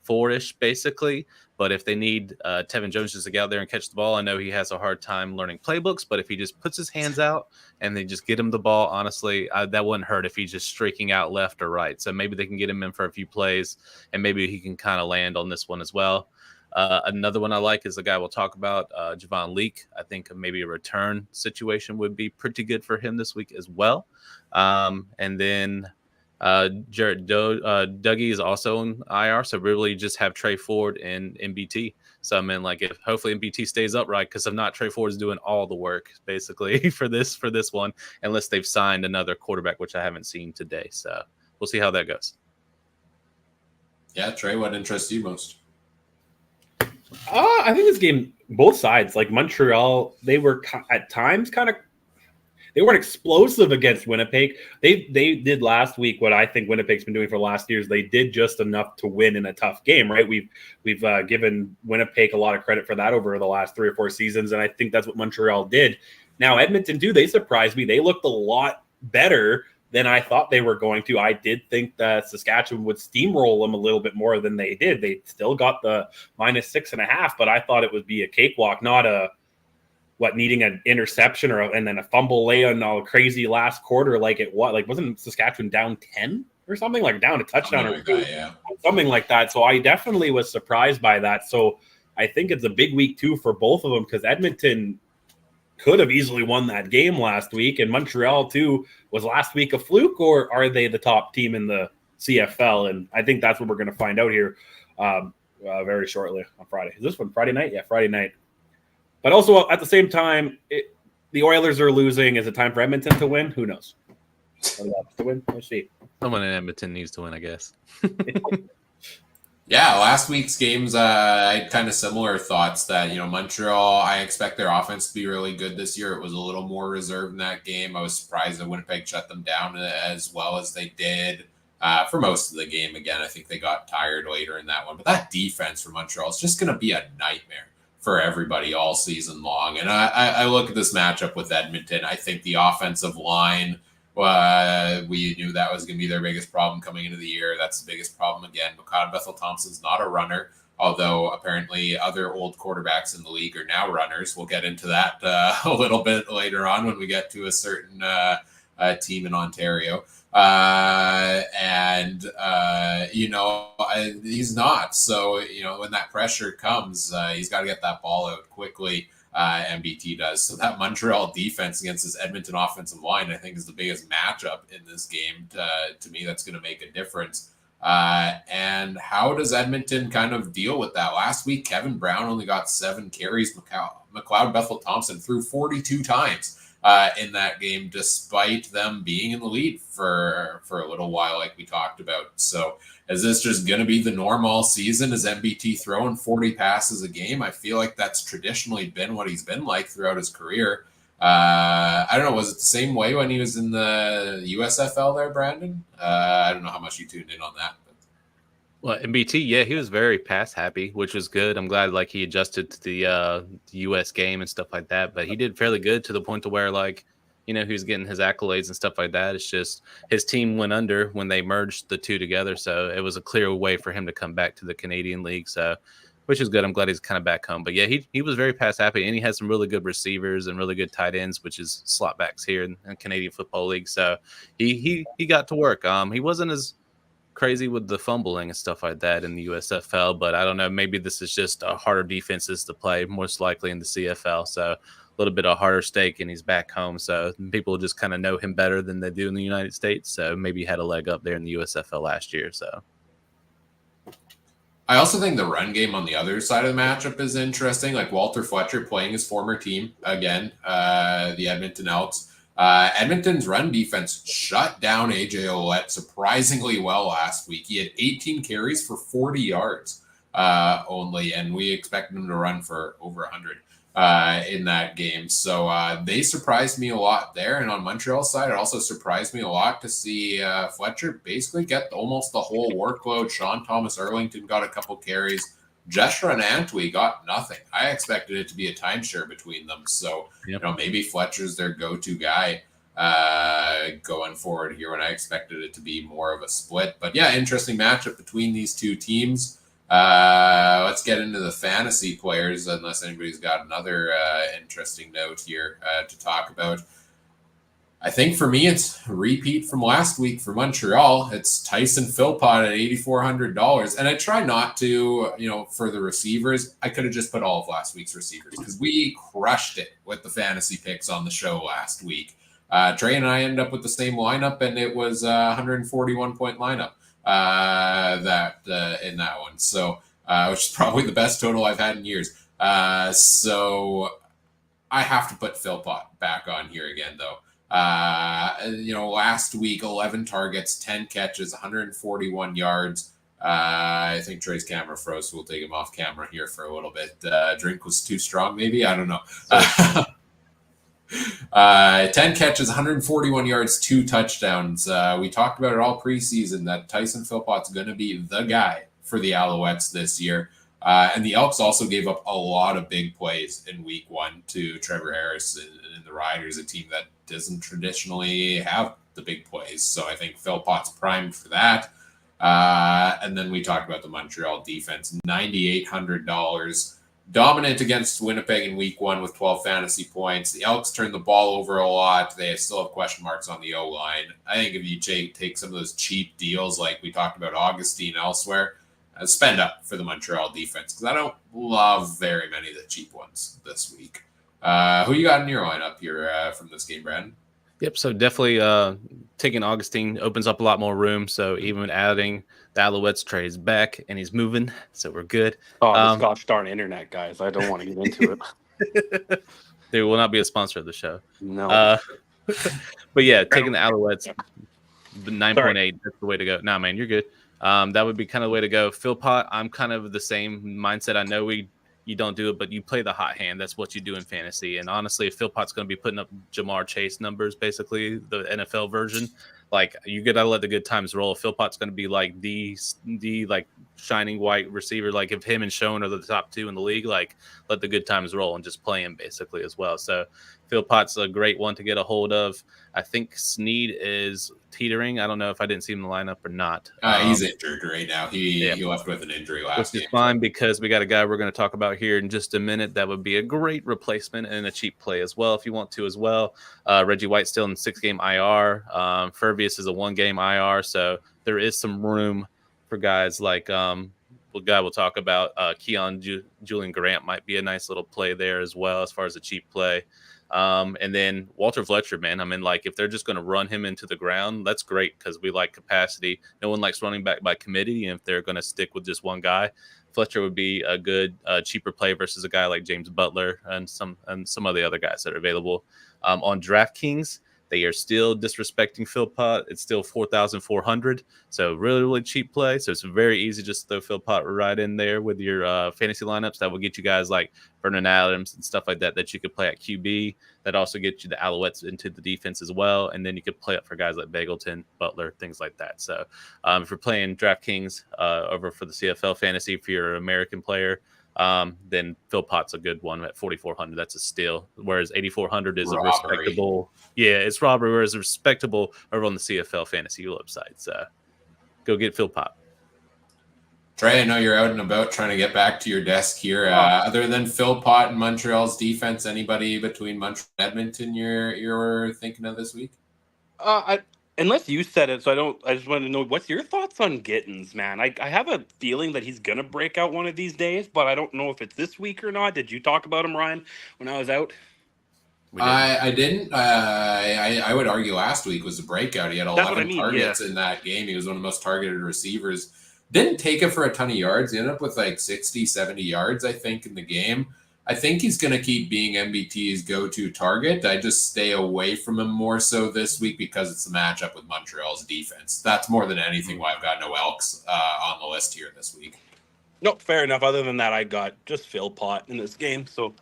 4-ish, basically. But if they need Tevin Jones just to get out there and catch the ball, I know he has a hard time learning playbooks, but if he just puts his hands out and they just get him the ball, honestly, that wouldn't hurt if he's just streaking out left or right. So maybe they can get him in for a few plays, and maybe he can kind of land on this one as well. Another one I like is the guy we'll talk about, Javon Leake. I think maybe a return situation would be pretty good for him this week as well. And then Jared Dougie is also on IR, so really just have Trey Ford and MBT. So I mean, like, if hopefully MBT stays upright, because if not, Trey Ford is doing all the work basically for this one, unless they've signed another quarterback, which I haven't seen today. So we'll see how that goes. Yeah, Trey, what interests you most? I think this game, both sides, like Montreal, they were at times kind of. They weren't explosive against Winnipeg. They did last week what I think Winnipeg's been doing for the last years. They did just enough to win in a tough game, right? We've given Winnipeg a lot of credit for that over the last 3 or 4 seasons, and I think that's what Montreal did. Now Edmonton too, they surprised me. They looked a lot better than I thought they were going to. I did think that Saskatchewan would steamroll them a little bit more than they did. They still got the -6.5, but I thought it would be a cakewalk, not needing an interception and then a fumble lay on all crazy last quarter like it was. Like, wasn't Saskatchewan down 10 or something? Like down a touchdown or two, something like that. So I definitely was surprised by that. So I think it's a big week too for both of them, because Edmonton could have easily won that game last week, and Montreal too. Was last week a fluke, or are they the top team in the CFL? And I think that's what we're going to find out here very shortly on Friday. Is this one Friday night? Yeah, Friday night. But also at the same time, the Oilers are losing. Is it time for Edmonton to win? Who knows? To win? Let's see. Someone in Edmonton needs to win, I guess. Yeah, last week's games, I had kind of similar thoughts that, Montreal, I expect their offense to be really good this year. It was a little more reserved in that game. I was surprised that Winnipeg shut them down as well as they did for most of the game. Again, I think they got tired later in that one. But that defense for Montreal is just going to be a nightmare for everybody all season long. And I look at this matchup with Edmonton. I think the offensive line, we knew that was going to be their biggest problem coming into the year. That's the biggest problem again. McLeod Bethel-Thompson's not a runner, although apparently other old quarterbacks in the league are now runners. We'll get into that a little bit later on when we get to a certain team in Ontario. He's not. So, when that pressure comes, he's got to get that ball out quickly. MBT does. So that Montreal defense against this Edmonton offensive line, I think, is the biggest matchup in this game. To me, that's going to make a difference. And how does Edmonton kind of deal with that? Last week, Kevin Brown only got 7 carries. McLeod Bethel-Thompson threw 42 times in that game, despite them being in the lead for a little while, like we talked about. So is this just going to be the norm all season? Is MBT throwing 40 passes a game? I feel like that's traditionally been what he's been like throughout his career. I don't know. Was it the same way when he was in the USFL there, Brandon? I don't know how much you tuned in on that. Well, MBT, yeah, he was very pass happy, which was good. I'm glad he adjusted to the U.S. game and stuff like that. But he did fairly good to the point to where he was getting his accolades and stuff like that. It's just his team went under when they merged the two together, so it was a clear way for him to come back to the Canadian League. So, which is good. I'm glad he's kind of back home. But yeah, he was very pass happy, and he had some really good receivers and really good tight ends, which is slot backs here in Canadian Football League. So he got to work. He wasn't as crazy with the fumbling and stuff like that in the USFL, but I don't know, maybe this is just a harder defenses to play, most likely in the CFL, so a little bit of harder stake, and he's back home, so people just kind of know him better than they do in the United States, so maybe he had a leg up there in the USFL last year. So I also think the run game on the other side of the matchup is interesting, like Walter Fletcher playing his former team again, the Edmonton Elks. Edmonton's run defense shut down AJ Ouellette surprisingly well last week. He had 18 carries for 40 yards. only, and we expected them to run for over 100 in that game. So they surprised me a lot there. And on Montreal's side, it also surprised me a lot to see Fletcher basically get almost the whole workload. Sean Thomas Erlington got a couple carries. Jeshua and Antwi got nothing. I expected it to be a timeshare between them. So, maybe Fletcher's their go-to guy going forward here when I expected it to be more of a split. But yeah, interesting matchup between these two teams. Let's get into the fantasy players, unless anybody's got another interesting note here to talk about. I think for me, it's a repeat from last week for Montreal. It's Tyson Philpott at $8,400. And I try not to, for the receivers, I could have just put all of last week's receivers because we crushed it with the fantasy picks on the show last week. Trey and I ended up with the same lineup, and it was a 141-point lineup in that one. So, which is probably the best total I've had in years. So I have to put Philpott back on here again, though. Last week, 11 targets, 10 catches, 141 yards. I think Trey's camera froze, so we'll take him off camera here for a little bit. Drink was too strong, maybe? I don't know. 10 catches, 141 yards, 2 touchdowns. We talked about it all preseason that Tyson Philpott's going to be the guy for the Alouettes this year. And the Elks also gave up a lot of big plays in week 1 to Trevor Harris and the Riders, a team that doesn't traditionally have the big plays. So I think Philpott's primed for that. And then we talked about the Montreal defense, $9,800. Dominant against Winnipeg in week 1 with 12 fantasy points. The Elks turned the ball over a lot. They still have question marks on the O-line. I think if you take some of those cheap deals like we talked about Augustine elsewhere, spend up for the Montreal defense because I don't love very many of the cheap ones this week. Who you got in your lineup here from this game, Brandon? Yep, so definitely taking Augustine opens up a lot more room. So even adding the Alouettes, Trey is back and he's moving, so we're good. Oh, this gosh darn internet, guys. I don't want to get into it. They will not be a sponsor of the show. No. But yeah, taking the Alouettes, 9.8, that's the way to go. Nah, man, you're good. That would be kind of the way to go. Philpott, I'm kind of the same mindset. I know you don't do it, but you play the hot hand. That's what you do in fantasy. And honestly, if Philpott's going to be putting up Jamar Chase numbers, basically the NFL version, like you got to let the good times roll. Philpott's going to be like the like shining white receiver. Like if him and Schoen are the top 2 in the league, like let the good times roll and just play him basically as well. So Philpott's a great one to get a hold of. I think Snead is teetering. I don't know if I didn't see him in the lineup or not. He's injured right now. He left with an injury last game. Which is fine because we got a guy we're going to talk about here in just a minute. That would be a great replacement and a cheap play as well if you want to as well. Reggie White's still in 6-game IR. Furvius is a 1-game IR. So there is some room for guys like we'll talk about. Julian Grant might be a nice little play there as well as far as a cheap play. And then Walter Fletcher, man, I mean, like if they're just going to run him into the ground, that's great because we like capacity. No one likes running back by committee. And if they're going to stick with just one guy, Fletcher would be a good, cheaper play versus a guy like James Butler and some of the other guys that are available. On DraftKings, they are still disrespecting Philpott. It's still 4,400. So really, really cheap play. So it's very easy just to throw Philpott right in there with your fantasy lineups. That will get you guys like Vernon Adams and stuff like that you could play at QB. That also gets you the Alouettes into the defense as well. And then you could play up for guys like Bagleton, Butler, things like that. So if you're playing DraftKings over for the CFL fantasy for your American player, then Philpott's a good one at 4,400. That's a steal. Whereas 8,400 is robbery. A respectable. Yeah, it's robbery. Whereas respectable over on the CFL fantasy website. So go get Philpott. Trey, I know you're out and about trying to get back to your desk here. Other than Philpott and Montreal's defense, anybody between Montreal and Edmonton you're thinking of this week? Unless you said it, so I just wanted to know what's your thoughts on Gittins, man. I have a feeling that he's gonna break out one of these days, but I don't know if it's this week or not. Did you talk about him, Ryan, when I was out? I didn't. I would argue last week was a breakout. He had 11 targets in that game. He was one of the most targeted receivers. Didn't take it for a ton of yards. He ended up with like 60, 70 yards, I think, in the game. I think he's going to keep being MBT's go-to target. I just stay away from him more so this week because it's the matchup with Montreal's defense. That's more than anything why I've got no Elks on the list here this week. No, fair enough. Other than that, I got just Philpott in this game. So,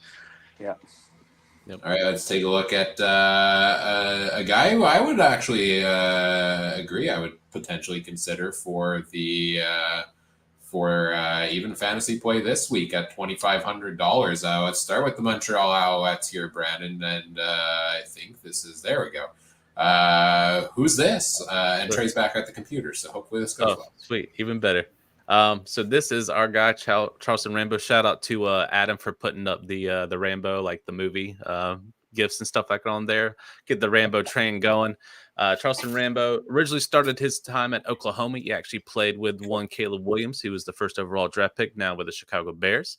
yeah. All right, let's take a look at a guy who I would actually agree I would potentially consider for the even fantasy play this week at $2,500. Let's start with the Montreal Alouettes here, Brandon, and I think this is there we go. Who's this? And Trey's back at the computer, so hopefully this goes well. Sweet, even better. So this is our guy, Charleston Rambo. Shout out to Adam for putting up the Rambo, like the movie gifts and stuff like that on there. Get the Rambo train going. Charleston Rambo originally started his time at Oklahoma. He actually played with one Caleb Williams, who was the first overall draft pick, now with the Chicago Bears.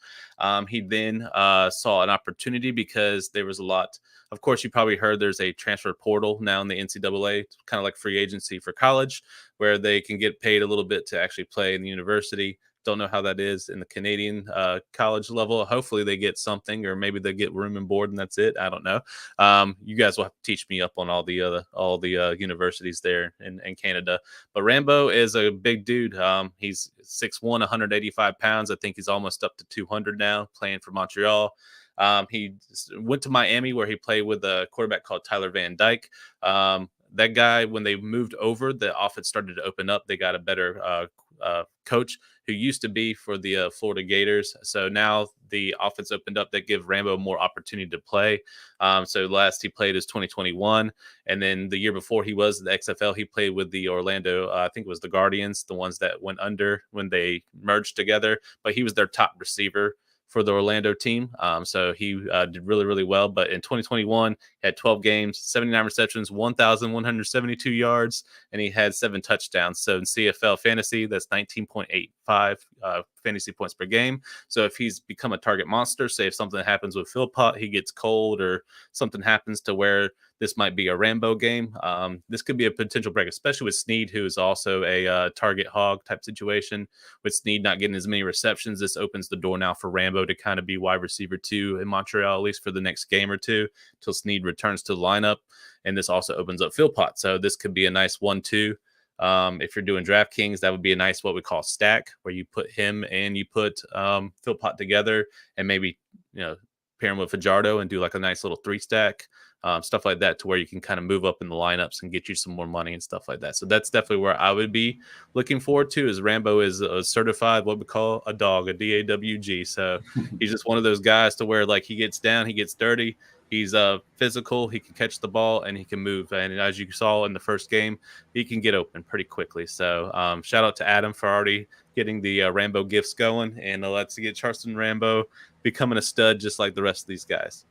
He then saw an opportunity because there was a lot. Of course, you probably heard there's a transfer portal now in the NCAA, kind of like free agency for college, where they can get paid a little bit to actually play in the university. Don't know how that is in the Canadian college level. Hopefully they get something, or maybe they get room and board and that's it. I don't know. You guys will have to teach me up on all the universities there in Canada. But Rambo is a big dude. He's 6'1", 185 pounds. I think he's almost up to 200 now, playing for Montreal. He went to Miami, where he played with a quarterback called Tyler Van Dyke. That guy, when they moved over, the offense started to open up. They got a better coach who used to be for the Florida Gators. So now the offense opened up that give Rambo more opportunity to play. So last he played is 2021. And then the year before he was the XFL, he played with the Orlando, I think it was the Guardians, the ones that went under when they merged together. But he was their top receiver for the Orlando team. So he did really, really well. But in 2021, he had 12 games, 79 receptions, 1,172 yards, and he had 7 touchdowns. So in CFL fantasy, that's 19.85 fantasy points per game. So if he's become a target monster, say if something happens with Philpott, he gets cold, or something happens to where this might be a Rambo game, this could be a potential break, especially with Snead, who is also a target hog type situation. With Snead not getting as many receptions, this opens the door now for Rambo to kind of be wide receiver 2 in Montreal, at least for the next game or two, till Snead returns to the lineup. And this also opens up Philpott. So this could be a nice 1-2. If you're doing DraftKings, that would be a nice what we call stack, where you put him and you put Philpott together, and maybe pair him with Fajardo and do like a nice little 3-stack, stuff like that, to where you can kind of move up in the lineups and get you some more money and stuff like that. So that's definitely where I would be looking forward to. Is Rambo is a certified what we call a dog, a DAWG. So he's just one of those guys to where, like, he gets down, he gets dirty. He's physical. He can catch the ball and he can move. And as you saw in the first game, he can get open pretty quickly. So shout out to Adam for already getting the Rambo gifts going. And let's get Charleston Rambo becoming a stud just like the rest of these guys.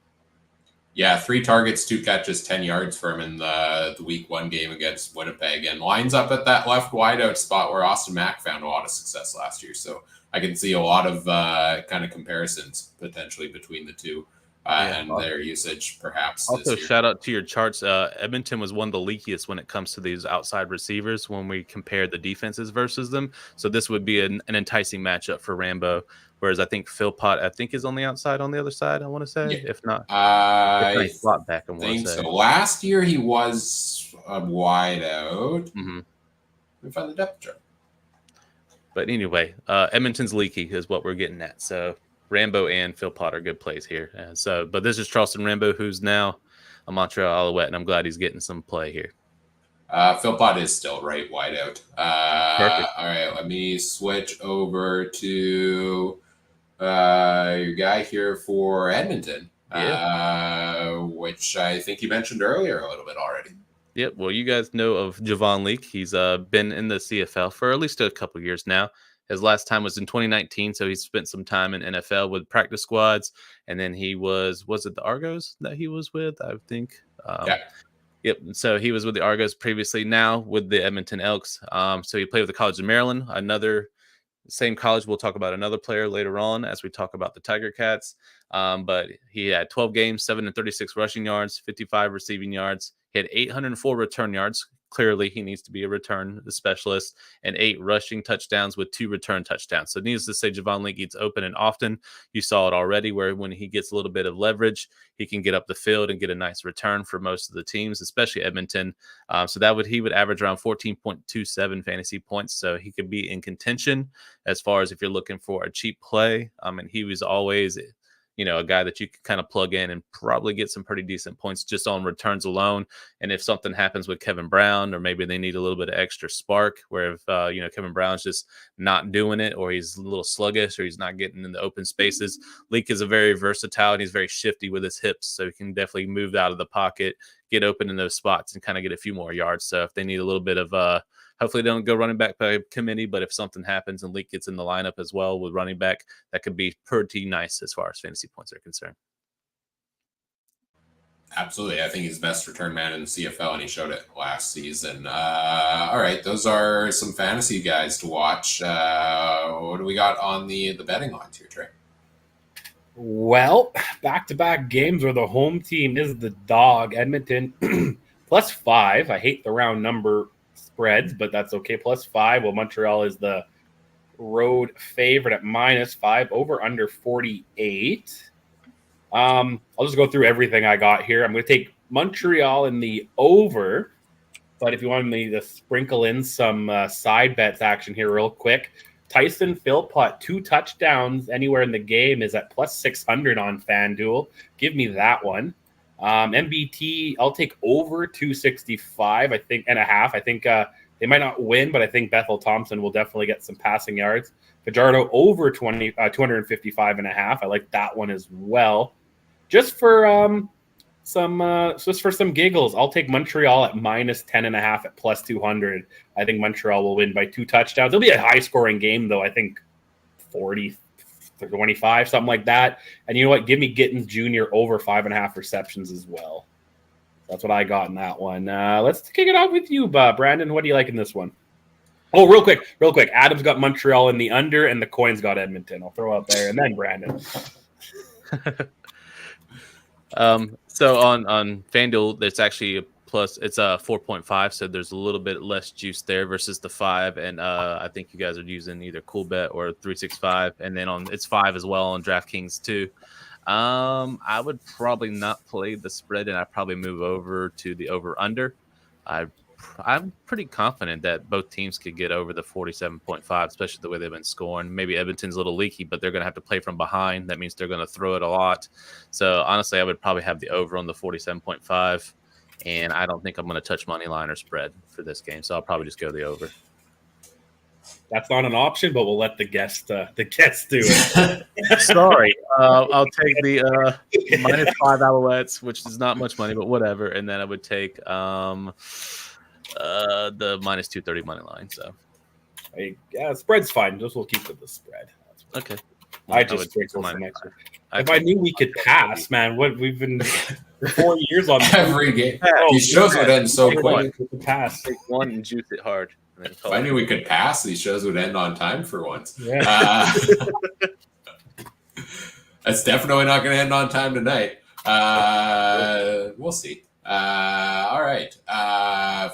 Yeah, 3 targets, 2 catches, 10 yards for him in the week 1 game against Winnipeg, and lines up at that left wideout spot where Austin Mack found a lot of success last year. So I can see a lot of kind of comparisons potentially between the two. And their usage, perhaps. Also, shout out to your charts. Edmonton was one of the leakiest when it comes to these outside receivers when we compared the defenses versus them. So this would be an enticing matchup for Rambo. Whereas I think Philpott, is on the outside on the other side, I want to say. Yeah. If not, I slot back, I think so. Last year he was wide out. Mm-hmm. Let me find the depth chart. But anyway, Edmonton's leaky is what we're getting at. So Rambo and Philpott are good plays here. But this is Charleston Rambo, who's now a Montreal Alouette, and I'm glad he's getting some play here. Philpott is still right wide out. Perfect. All right, let me switch over to your guy here for Edmonton, which I think you mentioned earlier a little bit already. Yep. Well, you guys know of Javon Leake. He's been in the CFL for at least a couple years now. His last time was in 2019, so he spent some time in NFL with practice squads, and then he was it the Argos that he was with? I think. Yep. So he was with the Argos previously. Now with the Edmonton Elks. So he played with the College of Maryland, another same college. We'll talk about another player later on as we talk about the Tiger Cats. But he had 12 games, 736 rushing yards, 55 receiving yards. He had 804 return yards. clearly he needs to be a return specialist, and 8 rushing touchdowns with 2 return touchdowns. So needless to say, Javon Leake gets open and often. You saw it already where when he gets a little bit of leverage, he can get up the field and get a nice return for most of the teams, especially Edmonton. So he would average around 14.27 fantasy points. So he could be in contention as far as if you're looking for a cheap play. And he was always a guy that you could kind of plug in and probably get some pretty decent points just on returns alone. And if something happens with Kevin Brown, or maybe they need a little bit of extra spark, where if Kevin Brown's just not doing it, or he's a little sluggish, or he's not getting in the open spaces, Leak is a very versatile and he's very shifty with his hips, so he can definitely move out of the pocket, get open in those spots, and kind of get a few more yards. So if they need a little bit of hopefully they don't go running back by committee, but if something happens and Leak gets in the lineup as well with running back, that could be pretty nice as far as fantasy points are concerned. Absolutely. I think he's the best return man in the CFL, and he showed it last season. All right, those are some fantasy guys to watch. What do we got on the betting lines here, Trey? Well, back-to-back games where the home team is the dog. Edmonton +5. I hate the round number spreads, but that's okay. +5. Well, Montreal is the road favorite at -5. Over under 48. I'll just go through everything I got here. I'm going to take Montreal in the over, but if you want me to sprinkle in some side bets action here real quick, Tyson Philpott 2 touchdowns anywhere in the game is at +600 on FanDuel. Give me that one. MBT, I'll take over 265, I think, and a half. I think they might not win, but I think Bethel Thompson will definitely get some passing yards. Fajardo over 255 and a half. I like that one as well. Just for some giggles, I'll take Montreal at -10.5 at +200. I think Montreal will win by 2 touchdowns. It'll be a high-scoring game, though. I think 40-25, something like that. And you know what? Give me Gittins Jr. over 5.5 receptions as well. That's what I got in that one. Let's kick it off with you, Brandon. What do you like in this one? Oh, real quick. Adam's got Montreal in the under, and the Coins got Edmonton. I'll throw out there, and then Brandon. So on FanDuel, it's actually a plus. It's a 4.5, so there's a little bit less juice there versus the 5. And I think you guys are using either CoolBet or 365, and then it's 5 as well on DraftKings too. I would probably not play the spread, and I'd probably move over to the over/under. I'm pretty confident that both teams could get over the 47.5, especially the way they've been scoring. Maybe Edmonton's a little leaky, but they're going to have to play from behind. That means they're going to throw it a lot. So, honestly, I would probably have the over on the 47.5, and I don't think I'm going to touch money line or spread for this game, so I'll probably just go the over. That's not an option, but we'll let the guest do it. Sorry. I'll take the -5 Alouettes, which is not much money, but whatever. And then I would take the -230 money line. So, yeah, spread's fine. Just we'll keep with the spread. Okay. I just sprinkle some extra. If I knew we could pass, man, we've been for 4 years on every game. These shows would end so quick. Pass. Take one and juice it hard. If I knew we could pass, these shows would end on time for once. Yeah. That's definitely not going to end on time tonight. We'll see. All right.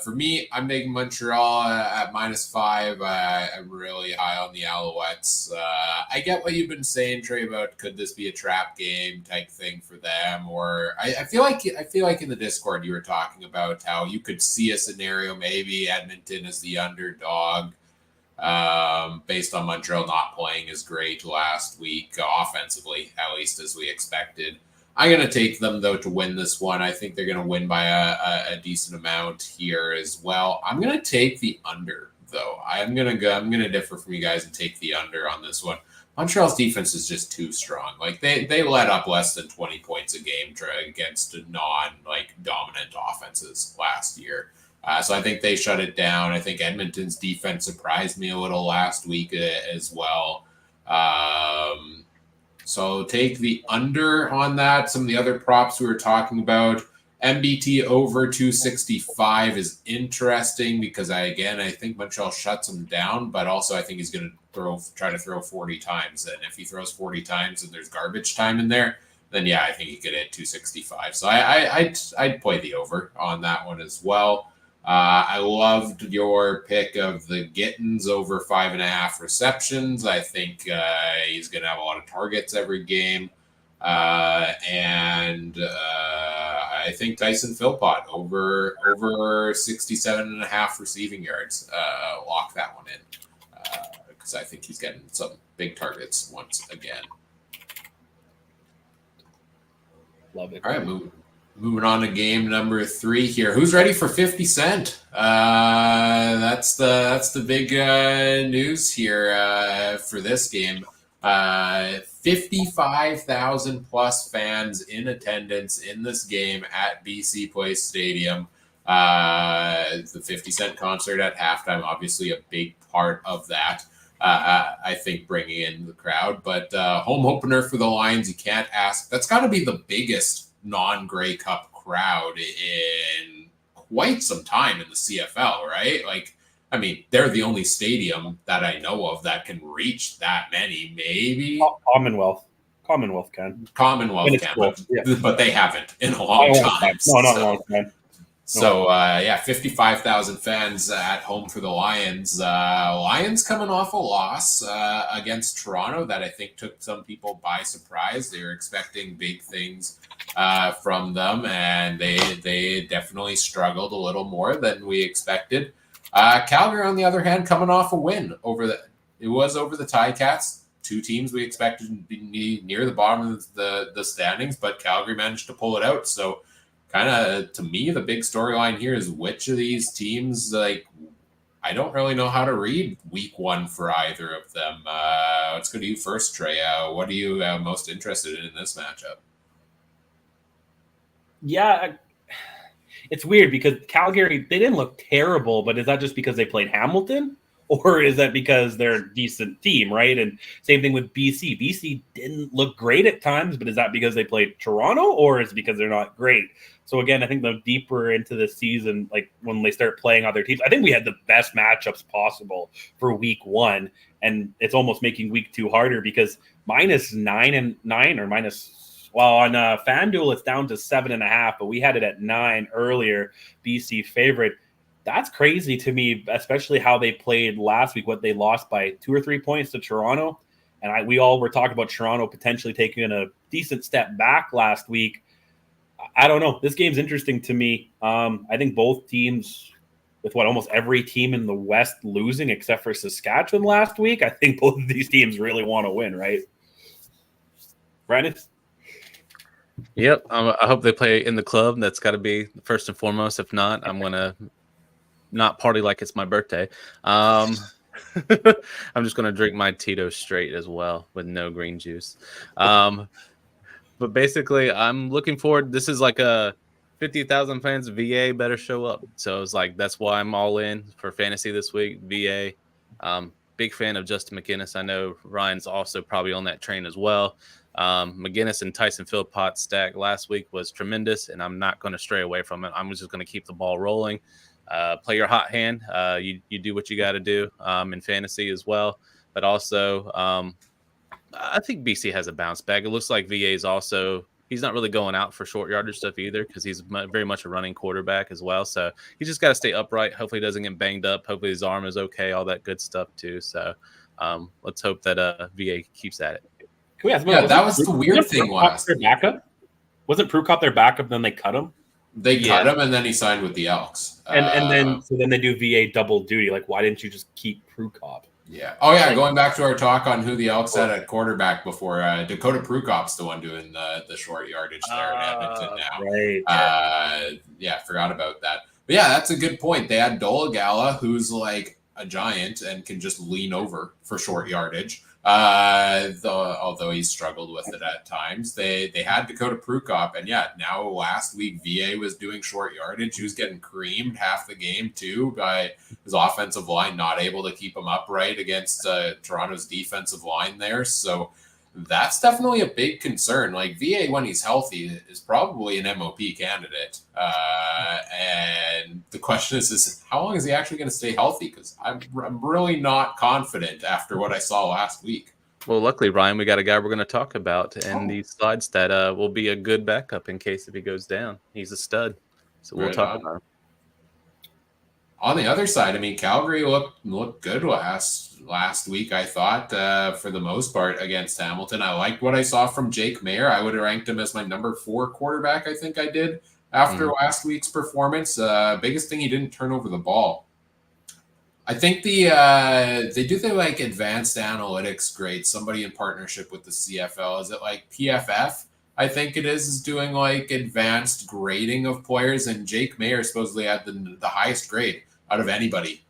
For me, I'm taking Montreal at -5. I'm really high on the Alouettes. I get what you've been saying, Trey, about could this be a trap game type thing for them, or I feel like in the Discord you were talking about how you could see a scenario maybe Edmonton is the underdog. Based on Montreal not playing as great last week offensively, at least as we expected. I'm going to take them, though, to win this one. I think they're going to win by a decent amount here as well. I'm going to take the under, though. I'm going to differ from you guys and take the under on this one. Montreal's defense is just too strong. Like they let up less than 20 points a game against dominant offenses last year. So I think they shut it down. I think Edmonton's defense surprised me a little last week as well. So take the under on that. Some of the other props we were talking about, MBT over 265 is interesting because I think Montreal shuts him down, but also I think he's going to try to throw 40 times. And if he throws 40 times and there's garbage time in there, then yeah, I think he could hit 265. So I'd play the over on that one as well. I loved your pick of the Gittins over 5.5 receptions. I think he's going to have a lot of targets every game. And I think Tyson Philpott over 67.5 receiving yards. Lock that one in because I think he's getting some big targets once again. Love it. All right, moving on to game number 3 here. Who's ready for 50 Cent? That's the big news here for this game. 55,000 plus fans in attendance in this game at BC Place Stadium. The 50 Cent concert at halftime, obviously a big part of that. I think bringing in the crowd, but home opener for the Lions, you can't ask. That's got to be the biggest non-Grey Cup crowd in quite some time in the CFL, right? Like, I mean, they're the only stadium that I know of that can reach that many, maybe. Commonwealth can. But they haven't in a long time. Not a long time. So, 55,000 fans at home for the Lions. Lions coming off a loss against Toronto that I think took some people by surprise. They were expecting big things from them, and they definitely struggled a little more than we expected. Calgary, on the other hand, coming off a win over the Ticats. Two teams we expected to be near the bottom of the standings, but Calgary managed to pull it out. So, kind of, to me, the big storyline here is which of these teams, like, I don't really know how to read week 1 for either of them. Let's go to you first, Trey. What are you most interested in this matchup? Yeah, it's weird because Calgary, they didn't look terrible, but is that just because they played Hamilton? Or is that because they're a decent team, right? And same thing with BC. BC didn't look great at times, but is that because they played Toronto or is it because they're not great? So again, I think the deeper into the season, like when they start playing other teams, I think we had the best matchups possible for week 1. And it's almost making week 2 harder because -9 or minus, well, on FanDuel, it's down to 7.5, but we had it at 9 earlier, BC favorite. That's crazy to me, especially how they played last week, what they lost by 2 or 3 points to Toronto. And we all were talking about Toronto potentially taking a decent step back last week. I don't know. This game's interesting to me. I think both teams, with almost every team in the West losing except for Saskatchewan last week, I think both of these teams really want to win, right? Brandon? Yep. I hope they play in the club. That's got to be first and foremost. If not, I'm going to not party like it's my birthday. I'm just going to drink my Tito straight as well with no green juice. But basically, I'm looking forward. This is like a 50,000 fans. VA better show up. So it's like that's why I'm all in for fantasy this week. VA. Big fan of Justin McGinnis. I know Ryan's also probably on that train as well. McGinnis and Tyson Philpott stack last week was tremendous, and I'm not going to stray away from it. I'm just going to keep the ball rolling. Play your hot hand. You do what you got to do in fantasy as well. But also, I think BC has a bounce back. It looks like VA is also – he's not really going out for short yardage stuff either because he's very much a running quarterback as well. So he just got to stay upright. Hopefully he doesn't get banged up. Hopefully his arm is okay, all that good stuff too. So let's hope that VA keeps at it. That was the weird thing last week. Wasn't Prukop their backup, then they cut him? They cut him, and then he signed with the Elks. And then they do VA double duty. Like, why didn't you just keep Prukop? Yeah. Oh, yeah. Going back to our talk on who the Elks had at quarterback before, Dakota Prukop's the one doing the short yardage there at Edmonton now. Right. Forgot about that. But yeah, that's a good point. They had Dolagala, who's like a giant and can just lean over for short yardage. Although he struggled with it at times, they had Dakota Prukop, and now last week VA was doing short yardage. He was getting creamed half the game too by his offensive line, not able to keep him upright against Toronto's defensive line there. So that's definitely a big concern. Like VA, when he's healthy, is probably an MOP candidate. And the question is how long is he actually going to stay healthy? Because I'm really not confident after what I saw last week. Well, luckily, Ryan, we got a guy we're going to talk about in these slides that will be a good backup in case if he goes down. He's a stud. So we'll talk about him. On the other side, I mean, Calgary looked good last week, I thought, for the most part against Hamilton. I liked what I saw from Jake Mayer. I would have ranked him as my number 4 quarterback, I think I did, after last week's performance. Biggest thing, he didn't turn over the ball. I think they do their like advanced analytics grade. Somebody in partnership with the CFL. Is it like PFF? I think it is doing like advanced grading of players, and Jake Mayer supposedly had the highest grade out of anybody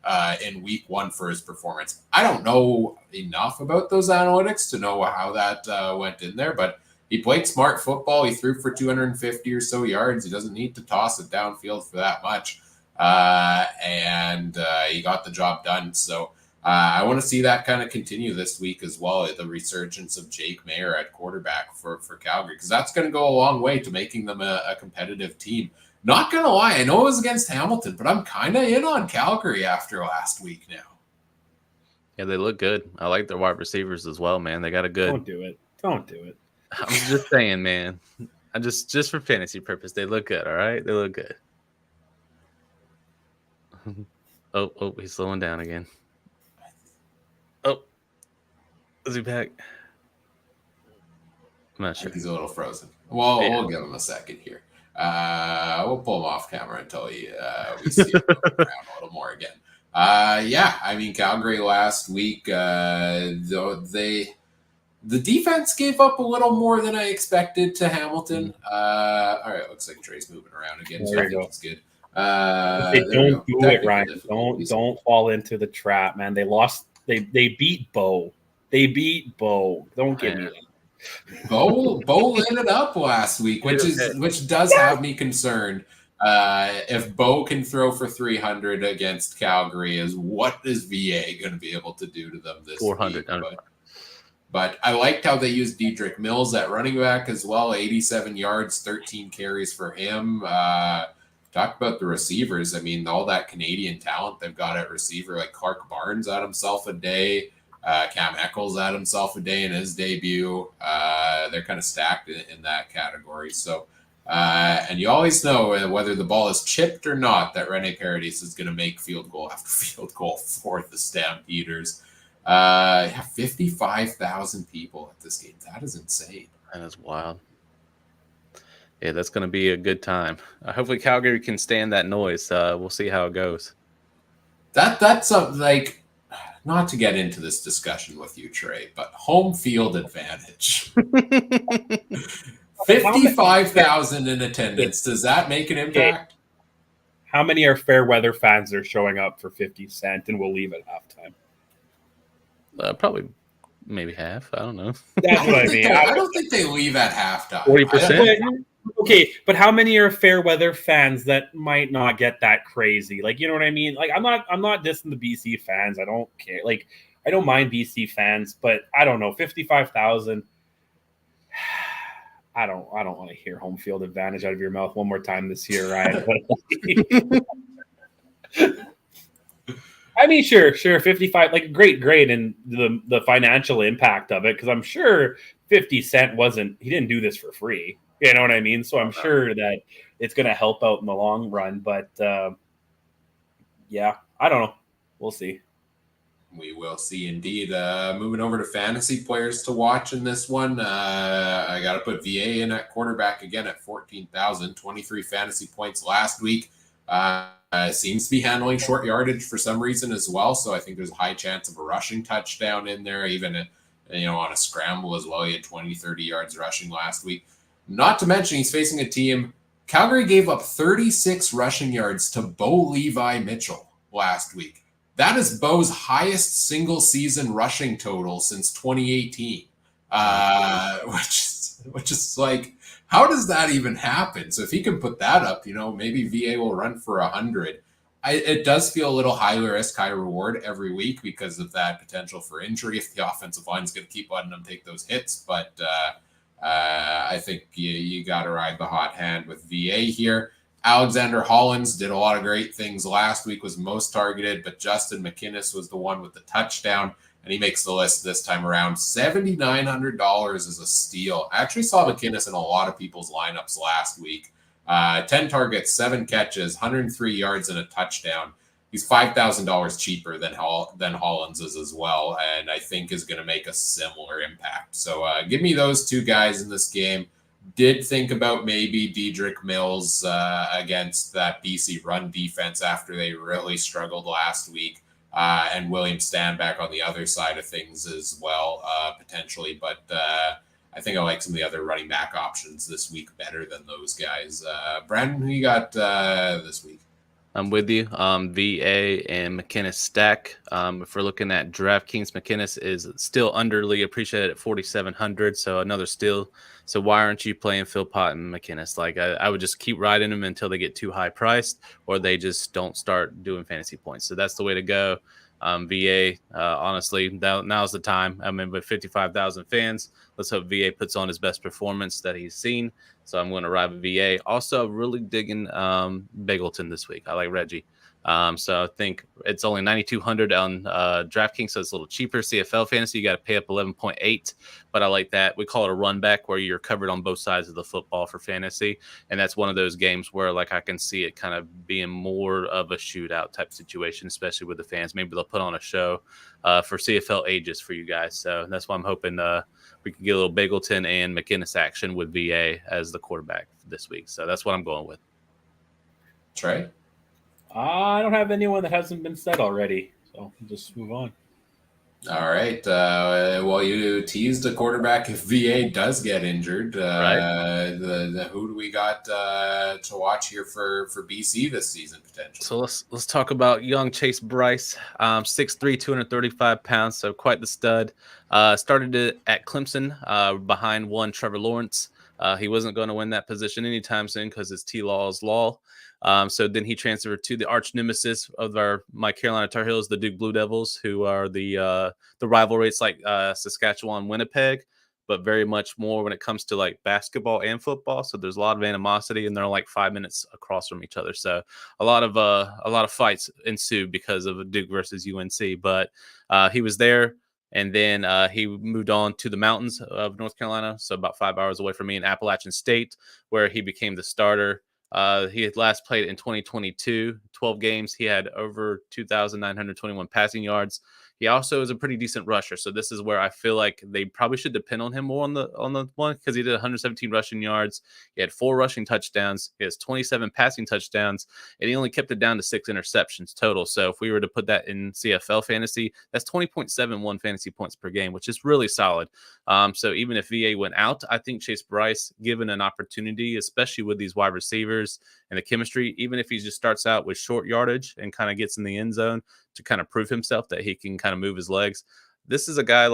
in week 1 for his performance. I don't know enough about those analytics to know how that went in there, but he played smart football. He threw for 250 or so yards. He doesn't need to toss it downfield for that much. And he got the job done. So I want to see that kind of continue this week as well, the resurgence of Jake Mayer at quarterback for Calgary, because that's going to go a long way to making them a competitive team. Not going to lie, I know it was against Hamilton, but I'm kind of in on Calgary after last week now. Yeah, they look good. I like their wide receivers as well, man. They got a good. Don't do it. Don't do it. I'm just saying, man. I just for fantasy purpose, they look good. All right, they look good. Oh, he's slowing down again. Oh, is he back? I'm not sure. He's a little frozen. Well, yeah. We'll give him a second here. We'll pull him off camera until we see him around a little more again. Yeah, I mean, Calgary last week, though the defense gave up a little more than I expected to Hamilton. All right, looks like Trey's moving around again, so I think it's good. They don't do it, Ryan. Don't fall into the trap, man. They lost. They beat Bo. They beat Bo. Don't give me that. Bo lit it up last week, which does have me concerned. If Bo can throw for 300 against Calgary, what is VA going to be able to do to them this 400? Week? But I liked how they used Dedrick Mills at running back as well. 87 yards, 13 carries for him. Talk about the receivers. I mean, all that Canadian talent they've got at receiver, like Clark Barnes had himself a day. Cam Eccles had himself a day in his debut. They're kind of stacked in that category. So, and you always know whether the ball is chipped or not that Rene Paredes is going to make field goal after field goal for the Stampeders. 55,000 people at this game. That is insane. That is wild. Yeah, that's going to be a good time. Hopefully Calgary can stand that noise. We'll see how it goes. That's like, not to get into this discussion with you, Trey, but home field advantage. 55,000 in attendance. Does that make an impact? How many are fair weather fans that are showing up for 50 cents and will leave at halftime? Probably maybe half. I don't know. That's what I mean. I don't think they leave at halftime. 40%. Okay, but how many are fair weather fans that might not get that crazy? Like, you know what I mean? Like, I'm not dissing the BC fans. I don't care. Like, I don't mind BC fans, but I don't know, 55,000. I don't want to hear home field advantage out of your mouth one more time this year, Ryan. I mean, sure, 55, like great grade, and the financial impact of it, because I'm sure 50 Cent he didn't do this for free. You know what I mean? So I'm sure that it's going to help out in the long run. But, yeah, I don't know. We'll see. We will see indeed. Moving over to fantasy players to watch in this one. I got to put VA in at quarterback again at 14,000, 23 fantasy points last week. Seems to be handling short yardage for some reason as well. So I think there's a high chance of a rushing touchdown in there, even on a scramble as well. He had 20, 30 yards rushing last week. Not to mention he's facing a team. Calgary gave up 36 rushing yards to Bo Levi Mitchell last week. That is Bo's highest single season rushing total since 2018, which is like, how does that even happen? So if he can put that up, maybe VA will run for 100. It does feel a little high risk, high reward every week because of that potential for injury if the offensive line is going to keep letting them take those hits. But I think you got to ride the hot hand with VA here. Alexander Hollins did a lot of great things last week, was most targeted, but Justin McInnis was the one with the touchdown, and he makes the list this time around. $7,900 is a steal. I actually saw McInnis in a lot of people's lineups last week. 10 targets, 7 catches, 103 yards, and a touchdown. he's $5,000 cheaper than Hollins is as well, and I think is going to make a similar impact. So give me those two guys in this game. Did think about maybe Dedrick Mills against that BC run defense after they really struggled last week, and William Stanback on the other side of things as well, potentially. But I think I like some of the other running back options this week better than those guys. Brandon, who you got this week? I'm with you. VA and McKinnis stack. If we're looking at DraftKings, McKinnis is still underly appreciated at 4,700, so another steal. So why aren't you playing Philpott and McKinnis? Like I would just keep riding them until they get too high priced, or they just don't start doing fantasy points. So that's the way to go. VA, honestly, now's the time. I mean, with 55,000 fans, let's hope VA puts on his best performance that he's seen. So I'm going to ride with VA. Also, really digging Bagleton this week. I like Reggie. So I think it's only 9,200 on DraftKings, so it's a little cheaper. CFL fantasy, you got to pay up 11.8, but I like that. We call it a run back where you're covered on both sides of the football for fantasy, and that's one of those games where like I can see it kind of being more of a shootout type situation, especially with the fans. Maybe they'll put on a show for CFL ages for you guys. So that's why I'm hoping we can get a little Bagleton and McKinnis action with VA as the quarterback this week. So that's what I'm going with. Trey? I don't have anyone that hasn't been said already, so just move on. All right. Well, you teased a quarterback if VA does get injured. Right. Who do we got to watch here for BC this season potentially? So let's talk about young Chase Bryce, 6'3", 235 pounds, so quite the stud. Started it at Clemson behind one Trevor Lawrence. He wasn't going to win that position anytime soon because it's T-Law's law. So then he transferred to the arch nemesis of my Carolina Tar Heels, the Duke Blue Devils, who are the rivalry. It's like Saskatchewan, Winnipeg, but very much more when it comes to like basketball and football. So there's a lot of animosity, and they're like 5 minutes across from each other. So a lot of fights ensue because of Duke versus UNC. But he was there. And then he moved on to the mountains of North Carolina, so about 5 hours away from me in Appalachian State, where he became the starter. He had last played in 2022, 12 games. He had over 2,921 passing yards. He also is a pretty decent rusher. So this is where I feel like they probably should depend on him more on the one, because he did 117 rushing yards. He had 4 rushing touchdowns. He has 27 passing touchdowns, and he only kept it down to 6 interceptions total. So if we were to put that in CFL fantasy, that's 20.71 fantasy points per game, which is really solid. So even if VA went out, I think Chase Bryce, given an opportunity, especially with these wide receivers and the chemistry, even if he just starts out with short yardage and kind of gets in the end zone to kind of prove himself that he can kind of move his legs. This is a guy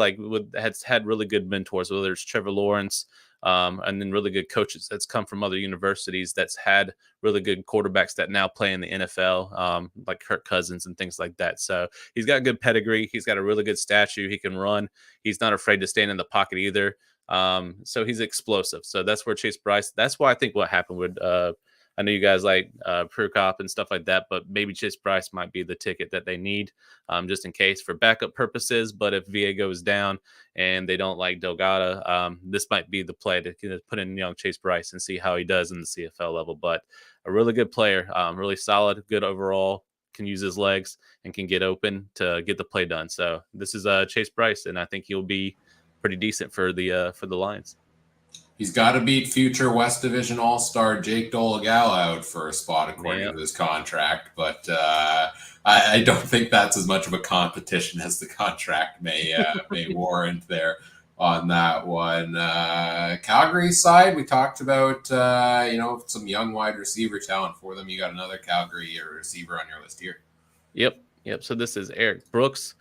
has had really good mentors, whether it's Trevor Lawrence, and then really good coaches that's come from other universities that's had really good quarterbacks that now play in the NFL, like Kirk Cousins and things like that. So he's got good pedigree. He's got a really good statue. He can run. He's not afraid to stand in the pocket either. So he's explosive. So that's where Chase Bryce, that's why I think what happened with, I know you guys like Prukop and stuff like that, but maybe Chase Bryce might be the ticket that they need, just in case for backup purposes. But if VA goes down and they don't like Delgado, this might be the play to put in young Chase Bryce and see how he does in the CFL level. But a really good player, really solid, good overall, can use his legs and can get open to get the play done. So this is Chase Bryce, and I think he'll be pretty decent for the Lions. He's got to beat future West Division All-Star Jake Dolegala out for a spot according to this contract, but I don't think that's as much of a competition as the contract may warrant there on that one. Calgary's side, we talked about some young wide receiver talent for them. You got another Calgary receiver on your list here. Yep. So this is Eric Brooks.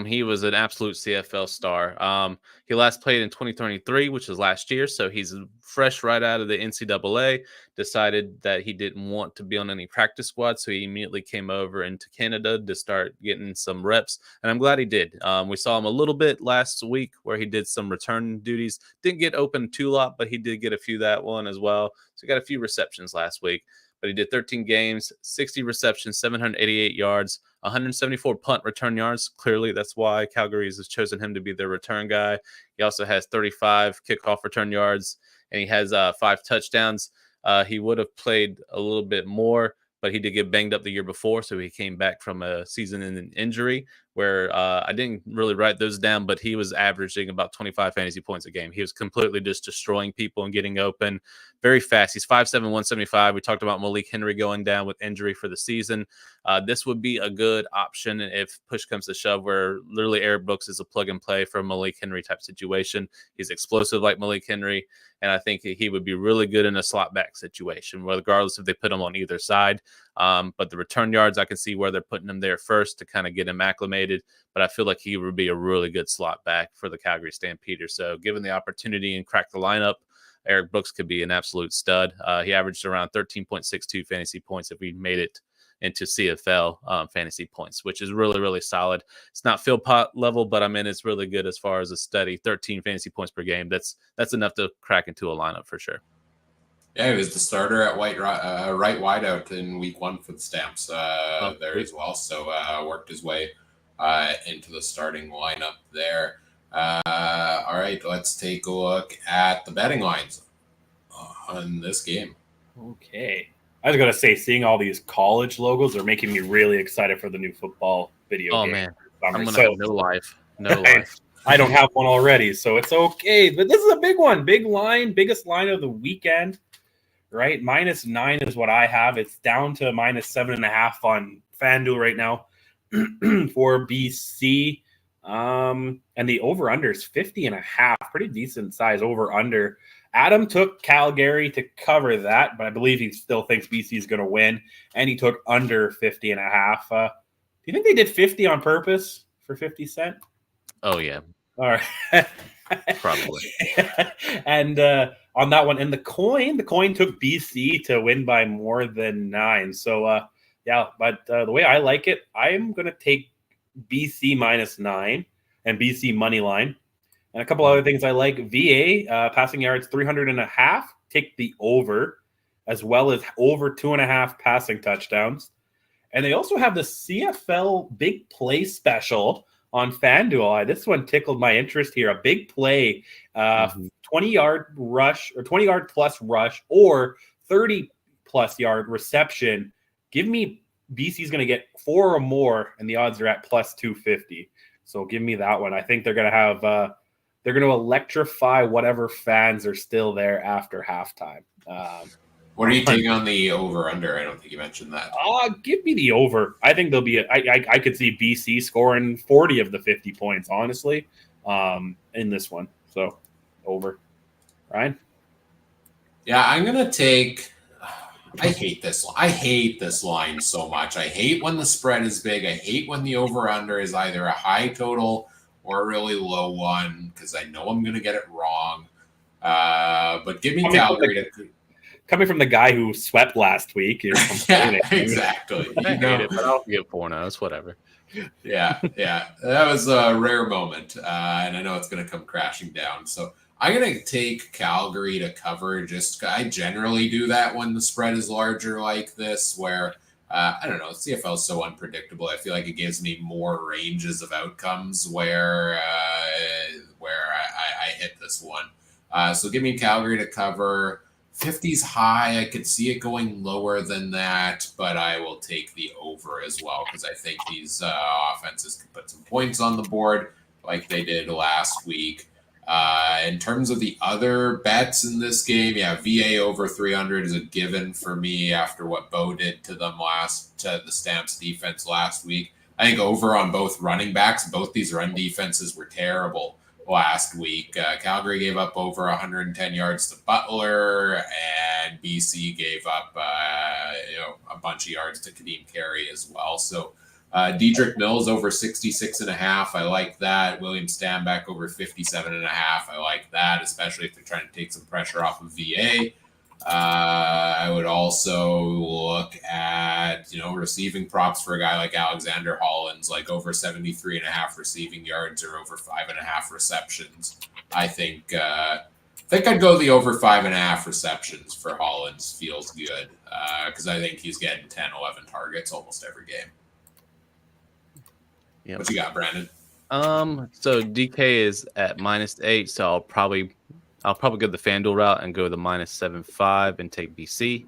He was an absolute CFL star. He last played in 2023, which was last year. So he's fresh right out of the NCAA, decided that he didn't want to be on any practice squad. So he immediately came over into Canada to start getting some reps. And I'm glad he did. We saw him a little bit last week where he did some return duties. Didn't get open too lot, but he did get a few that one as well. So he got a few receptions last week. But he did 13 games, 60 receptions, 788 yards, 174 punt return yards. Clearly, that's why Calgary has chosen him to be their return guy. He also has 35 kickoff return yards, and he has 5 touchdowns. He would have played a little bit more, but he did get banged up the year before, so he came back from a season-ending injury where I didn't really write those down, but he was averaging about 25 fantasy points a game. He was completely just destroying people and getting open very fast. He's 5'7", 175. We talked about Malik Henry going down with injury for the season. This would be a good option if push comes to shove, where literally Eric Brooks is a plug-and-play for a Malik Henry type situation. He's explosive like Malik Henry, and I think he would be really good in a slot back situation, regardless if they put him on either side. But the return yards, I can see where they're putting him there first to kind of get him acclimated. But I feel like he would be a really good slot back for the Calgary Stampeders. So given the opportunity and crack the lineup, Eric Brooks could be an absolute stud. He averaged around 13.62 fantasy points if we made it into CFL fantasy points, which is really, really solid. It's not Phil Pot level, but I mean, it's really good as far as a steady 13 fantasy points per game. That's enough to crack into a lineup for sure. Yeah, he was the starter at right wideout in week 1 for the Stamps there as well. So worked his way into the starting lineup there. All right, let's take a look at the betting lines on this game. Okay. I was going to say, seeing all these college logos are making me really excited for the new football video game. Man, I'm going to have no life. No life. I don't have one already, so it's okay. But this is a big one. Big line, biggest line of the weekend, right? -9 is what I have. It's down to -7.5 on FanDuel right now for BC. And the over-under is 50.5. Pretty decent size over-under. Adam took Calgary to cover that, but I believe he still thinks BC is going to win, and he took under 50.5. Do you think they did 50 on purpose for 50 Cent? Oh, yeah. All right. Probably. And on that one, and the coin took BC to win by more than 9. So, yeah, but the way I like it, I'm going to take BC -9 and BC money line. And a couple other things I like. VA, passing yards 300.5. Take the over, as well as over 2.5 passing touchdowns. And they also have the CFL big play special on FanDuel. This one tickled my interest here. A big play, 20-yard rush or 20-yard plus rush or 30-plus yard reception. Give me BC's going to get 4 or more, and the odds are at +250. So give me that one. I think they're going to have they're going to electrify whatever fans are still there after halftime. What are you taking on the over-under? I don't think you mentioned that. Give me the over. I think there'll be I could see BC scoring 40 of the 50 points, honestly, in this one. So, over. Ryan? Yeah, I'm going to take – I hate this line so much. I hate when the spread is big. I hate when the over-under is either a high total or a really low one because I know I'm going to get it wrong. But give me Calgary to – coming from the guy who swept last week, you're complaining. Yeah, exactly. I hate it, but I'll give 4 now. It's whatever. Yeah. That was a rare moment, and I know it's going to come crashing down. So I'm going to take Calgary to cover. I generally do that when the spread is larger like this, where I don't know, CFL is so unpredictable. I feel like it gives me more ranges of outcomes where I hit this one. So give me Calgary to cover. 50's high. I could see it going lower than that, but I will take the over as well because I think these offenses can put some points on the board like they did last week. In terms of the other bets in this game, yeah, VA over 300 is a given for me after what Bo did to them to the Stamps defense last week. I think over on both running backs. Both these run defenses were terrible last week. Calgary gave up over 110 yards to Butler, and BC gave up a bunch of yards to Kadeem Carey as well. So Dedrick Mills over 66.5. I like that. William Stanback over 57.5. I like that, especially if they're trying to take some pressure off of VA. I would also look at, receiving props for a guy like Alexander Hollins, like over 73.5 receiving yards or over 5.5 receptions. I think I'd go the over 5.5 receptions for Hollins. Feels good because I think he's getting 10, 11 targets almost every game. Yep. What you got, Brandon? So DK is at -8, so I'll probably go the FanDuel route and go the -7.5 and take BC.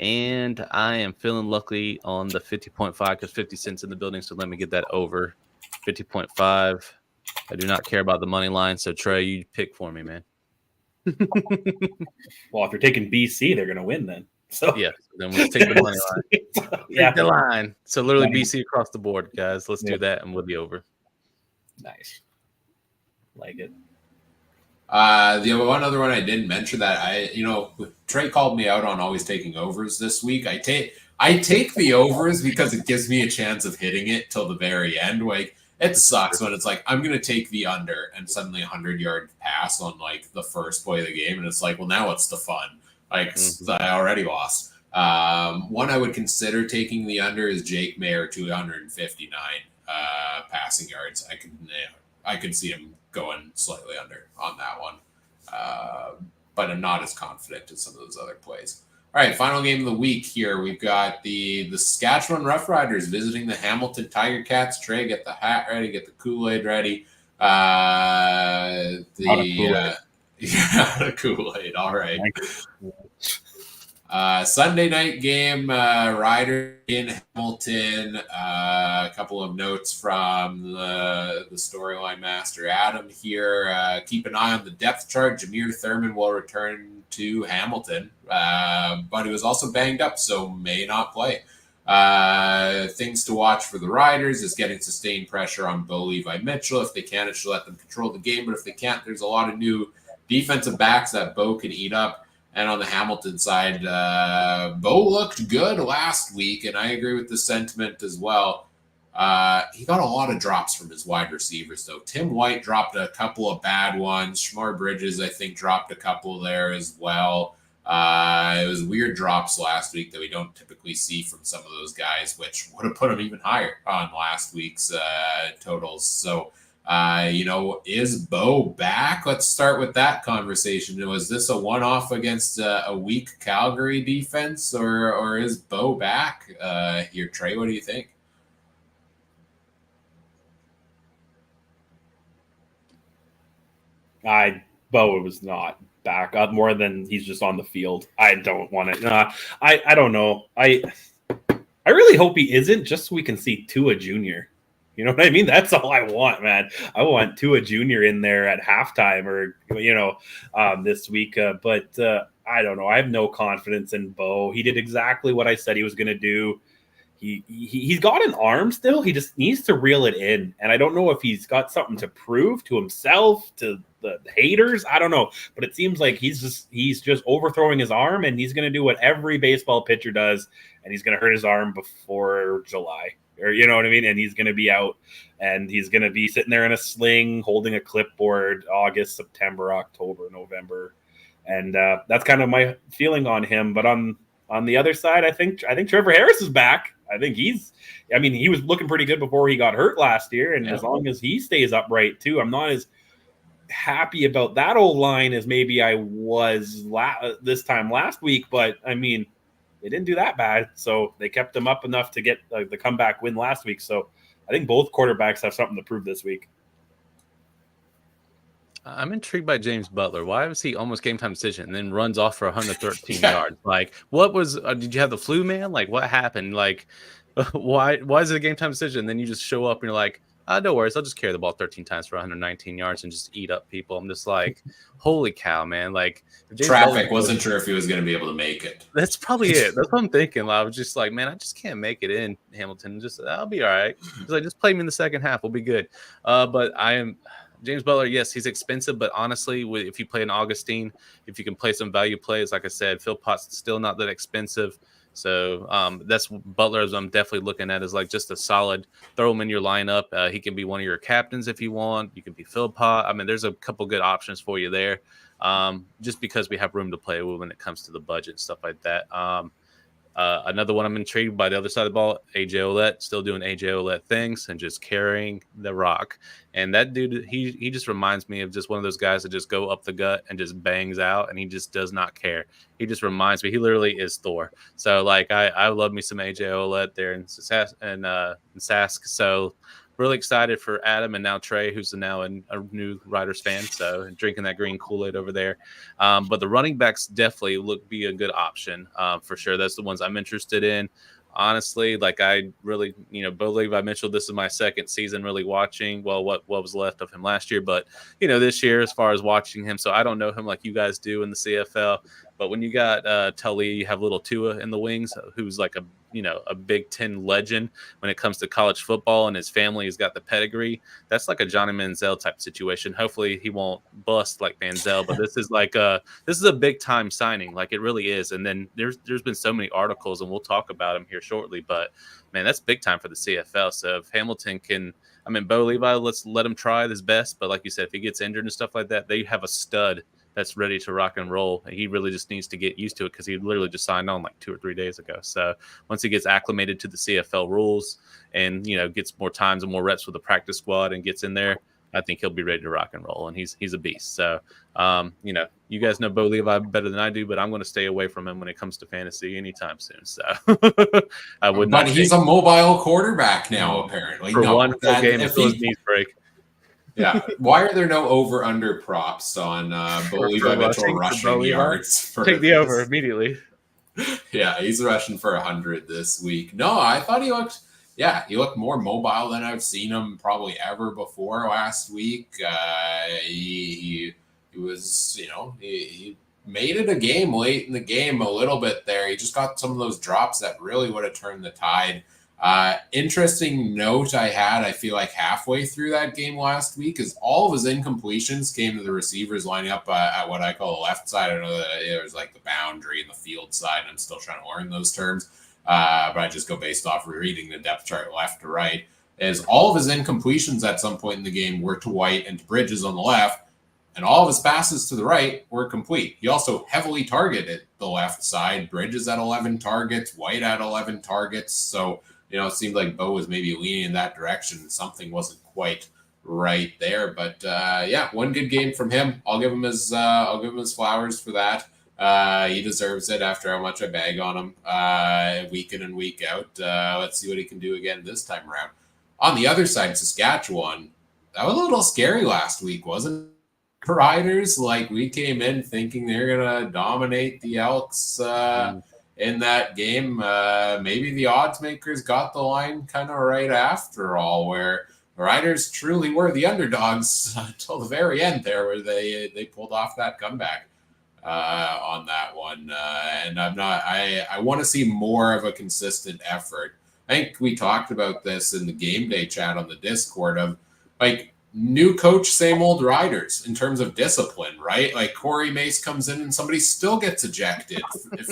And I am feeling lucky on the 50.5 because 50 cents in the building. So let me get that over 50.5. I do not care about the money line. So Trey, you pick for me, man. Well, if you're taking BC, they're going to win then. So Yeah. Then let's take the money line. Yeah. Take the line. So literally Money. BC across the board, guys. Let's Yeah. do that and we'll be over. Nice. Like it. The one other one I didn't mention that Trey called me out on always taking overs this week. I take the overs because it gives me a chance of hitting it till the very end. Like it sucks when it's like I'm gonna take the under and suddenly 100-yard pass on like the first play of the game, and it's like, well, now what's the fun? Like I already lost. One I would consider taking the under is Jake Mayer 259 passing yards. I could see him going slightly under on that one. But I'm not as confident as some of those other plays. All right, final game of the week here. We've got the Saskatchewan Roughriders visiting the Hamilton Tiger Cats. Trey, get the hat ready, get the Kool-Aid ready. The Kool-Aid. All right. Sunday night game, Rider in Hamilton. A couple of notes from the storyline master Adam here. Keep an eye on the depth chart. Jameer Thurman will return to Hamilton, but he was also banged up, so may not play. Things to watch for the Riders is getting sustained pressure on Bo Levi Mitchell. If they can, it should let them control the game, but if they can't, there's a lot of new defensive backs that Bo can eat up. And on the Hamilton side, Bo looked good last week, and I agree with the sentiment as well. He got a lot of drops from his wide receivers, though. Tim White dropped a couple of bad ones. Shamar Bridges, I think, dropped a couple there as well. It was weird drops last week that we don't typically see from some of those guys, which would have put him even higher on last week's totals. So, is Bo back? Let's start with that conversation. Was this a one-off against a weak Calgary defense, or is Bo back here? Trey, what do you think? Bo was not back up more than he's just on the field. I don't want it. I don't know. I really hope he isn't, just so we can see Tua Jr. You know what I mean? That's all I want, man. I want Tua Jr. in there at halftime or, this week. But I don't know. I have no confidence in Bo. He did exactly what I said he was going to do. He's got an arm still. He just needs to reel it in. And I don't know if he's got something to prove to himself, to the haters. I don't know. But it seems like he's just overthrowing his arm, and he's going to do what every baseball pitcher does, and he's going to hurt his arm before July. Or you know what I mean? And he's going to be out, and he's going to be sitting there in a sling holding a clipboard August, September, October, November. And that's kind of my feeling on him. But on the other side, I think Trevor Harris is back. I think he was looking pretty good before he got hurt last year. And as long as he stays upright too, I'm not as happy about that old line as maybe I was this time last week. But I mean, they didn't do that bad. So they kept them up enough to get the comeback win last week. So I think both quarterbacks have something to prove this week. I'm intrigued by James Butler. Why was he almost game time decision and then runs off for 113 yards? Like, what was? Did you have the flu, man? Like, what happened? Like, why is it a game time decision? And then you just show up and you're like, no worries, I'll just carry the ball 13 times for 119 yards and just eat up people. I'm just like, holy cow, man! Like, traffic, wasn't sure if he was going to be able to make it. That's probably it. That's what I'm thinking. I was just like, man, I just can't make it in Hamilton. I'll be all right. He's like, just play me in the second half, we'll be good. But I am. James Butler, yes, he's expensive, but honestly, if you play an Augustine, if you can play some value plays, like I said, Phil Potts still not that expensive. So that's Butler, as I'm definitely looking at, is like just a solid, throw him in your lineup. He can be one of your captains if you want. You can be Phil Pot. I mean, there's a couple good options for you there, just because we have room to play with when it comes to the budget and stuff like that. Another one I'm intrigued by the other side of the ball, AJ Ouellette, still doing AJ Ouellette things and just carrying the rock. And that dude, he just reminds me of just one of those guys that just go up the gut and just bangs out, and he just does not care. He just reminds me, he literally is Thor. So, like, I love me some AJ Ouellette there in Sask. So, really excited for Adam and now Trey, who's now a new Riders fan, so drinking that green Kool-Aid over there. But the running backs definitely be a good option for sure. That's the ones I'm interested in. Honestly, like I really, Bo Levi Mitchell, this is my second season really watching, what was left of him last year. But, this year as far as watching him, so I don't know him like you guys do in the CFL. But when you got Tully, you have little Tua in the wings, who's like a Big Ten legend when it comes to college football, and his family has got the pedigree. That's like a Johnny Manziel type situation. Hopefully he won't bust like Manziel, but this is a big time signing. Like it really is. And then there's been so many articles, and we'll talk about him here shortly, but man, that's big time for the CFL. So if Hamilton Bo Levi, let's let him try his best. But like you said, if he gets injured and stuff like that, they have a stud that's ready to rock and roll. And he really just needs to get used to it because he literally just signed on like 2 or 3 days ago. So once he gets acclimated to the CFL rules and, gets more times and more reps with the practice squad and gets in there, I think he'll be ready to rock and roll. And he's a beast. So, you guys know Bo Levi better than I do, but I'm going to stay away from him when it comes to fantasy anytime soon. So I would not. But he's a mobile quarterback now, apparently. For one full game until his knees break. Yeah. Why are there no over-under props on Bo Levi Mitchell rushing yards? Take the over immediately. Yeah, he's rushing for 100 this week. No, I thought he looked more mobile than I've seen him probably ever before last week. He was, he made it a game late in the game a little bit there. He just got some of those drops that really would have turned the tide. Interesting note I feel like halfway through that game last week is all of his incompletions came to the receivers lining up at what I call the left side. I know that it was like the boundary and the field side. And I'm still trying to learn those terms. But I just go based off reading the depth chart left to right. Is all of his incompletions at some point in the game were to White and to Bridges on the left. And all of his passes to the right were complete. He also heavily targeted the left side. Bridges at 11 targets, White at 11 targets. So, it seemed like Bo was maybe leaning in that direction. Something wasn't quite right there. But one good game from him. I'll give him his flowers for that. He deserves it after how much I bag on him week in and week out. Let's see what he can do again this time around. On the other side, Saskatchewan, that was a little scary last week, wasn't it? Riders, like we came in thinking they're gonna dominate the Elks in that game. Maybe the odds makers got the line kind of right after all, where the Riders truly were the underdogs until the very end there, where they pulled off that comeback on that one. And I want to see more of a consistent effort. I think we talked about this in the game day chat on the Discord of like new coach, same old Riders in terms of discipline, right? Like Corey Mace comes in and somebody still gets ejected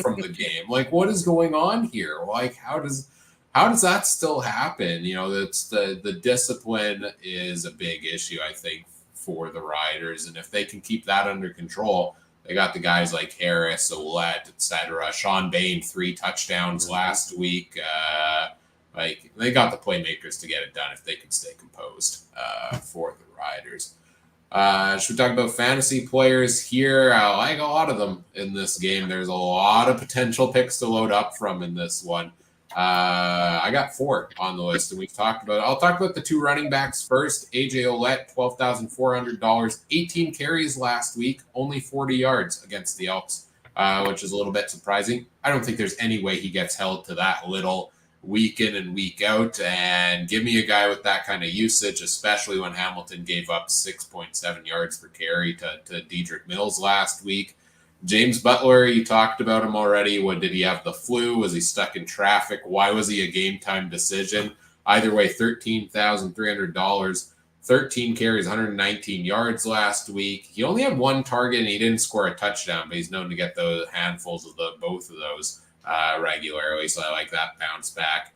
from the game. Like, what is going on here? Like, how does that still happen? That's the discipline is a big issue, I think, for the Riders. And if they can keep that under control, they got the guys like Harris, Ouellette, etc. Sean Bain, 3 touchdowns last week. They got the playmakers to get it done if they can stay composed for the Riders. Should we talk about fantasy players here? I like a lot of them in this game. There's a lot of potential picks to load up from in this one. I got 4 on the list, and we've talked about it. I'll talk about the 2 running backs first. AJ Ouellette, $12,400, 18 carries last week, only 40 yards against the Elks, which is a little bit surprising. I don't think there's any way he gets held to that little week in and week out, and give me a guy with that kind of usage, especially when Hamilton gave up 6.7 yards per carry to Dedrick Mills last week. James Butler, you talked about him already. Did he have the flu? Was he stuck in traffic? Why was he a game time decision? Either way, $13,300, 13 carries, 119 yards last week. He only had 1 target and he didn't score a touchdown, but he's known to get those handfuls of both of those regularly, so I like that bounce back.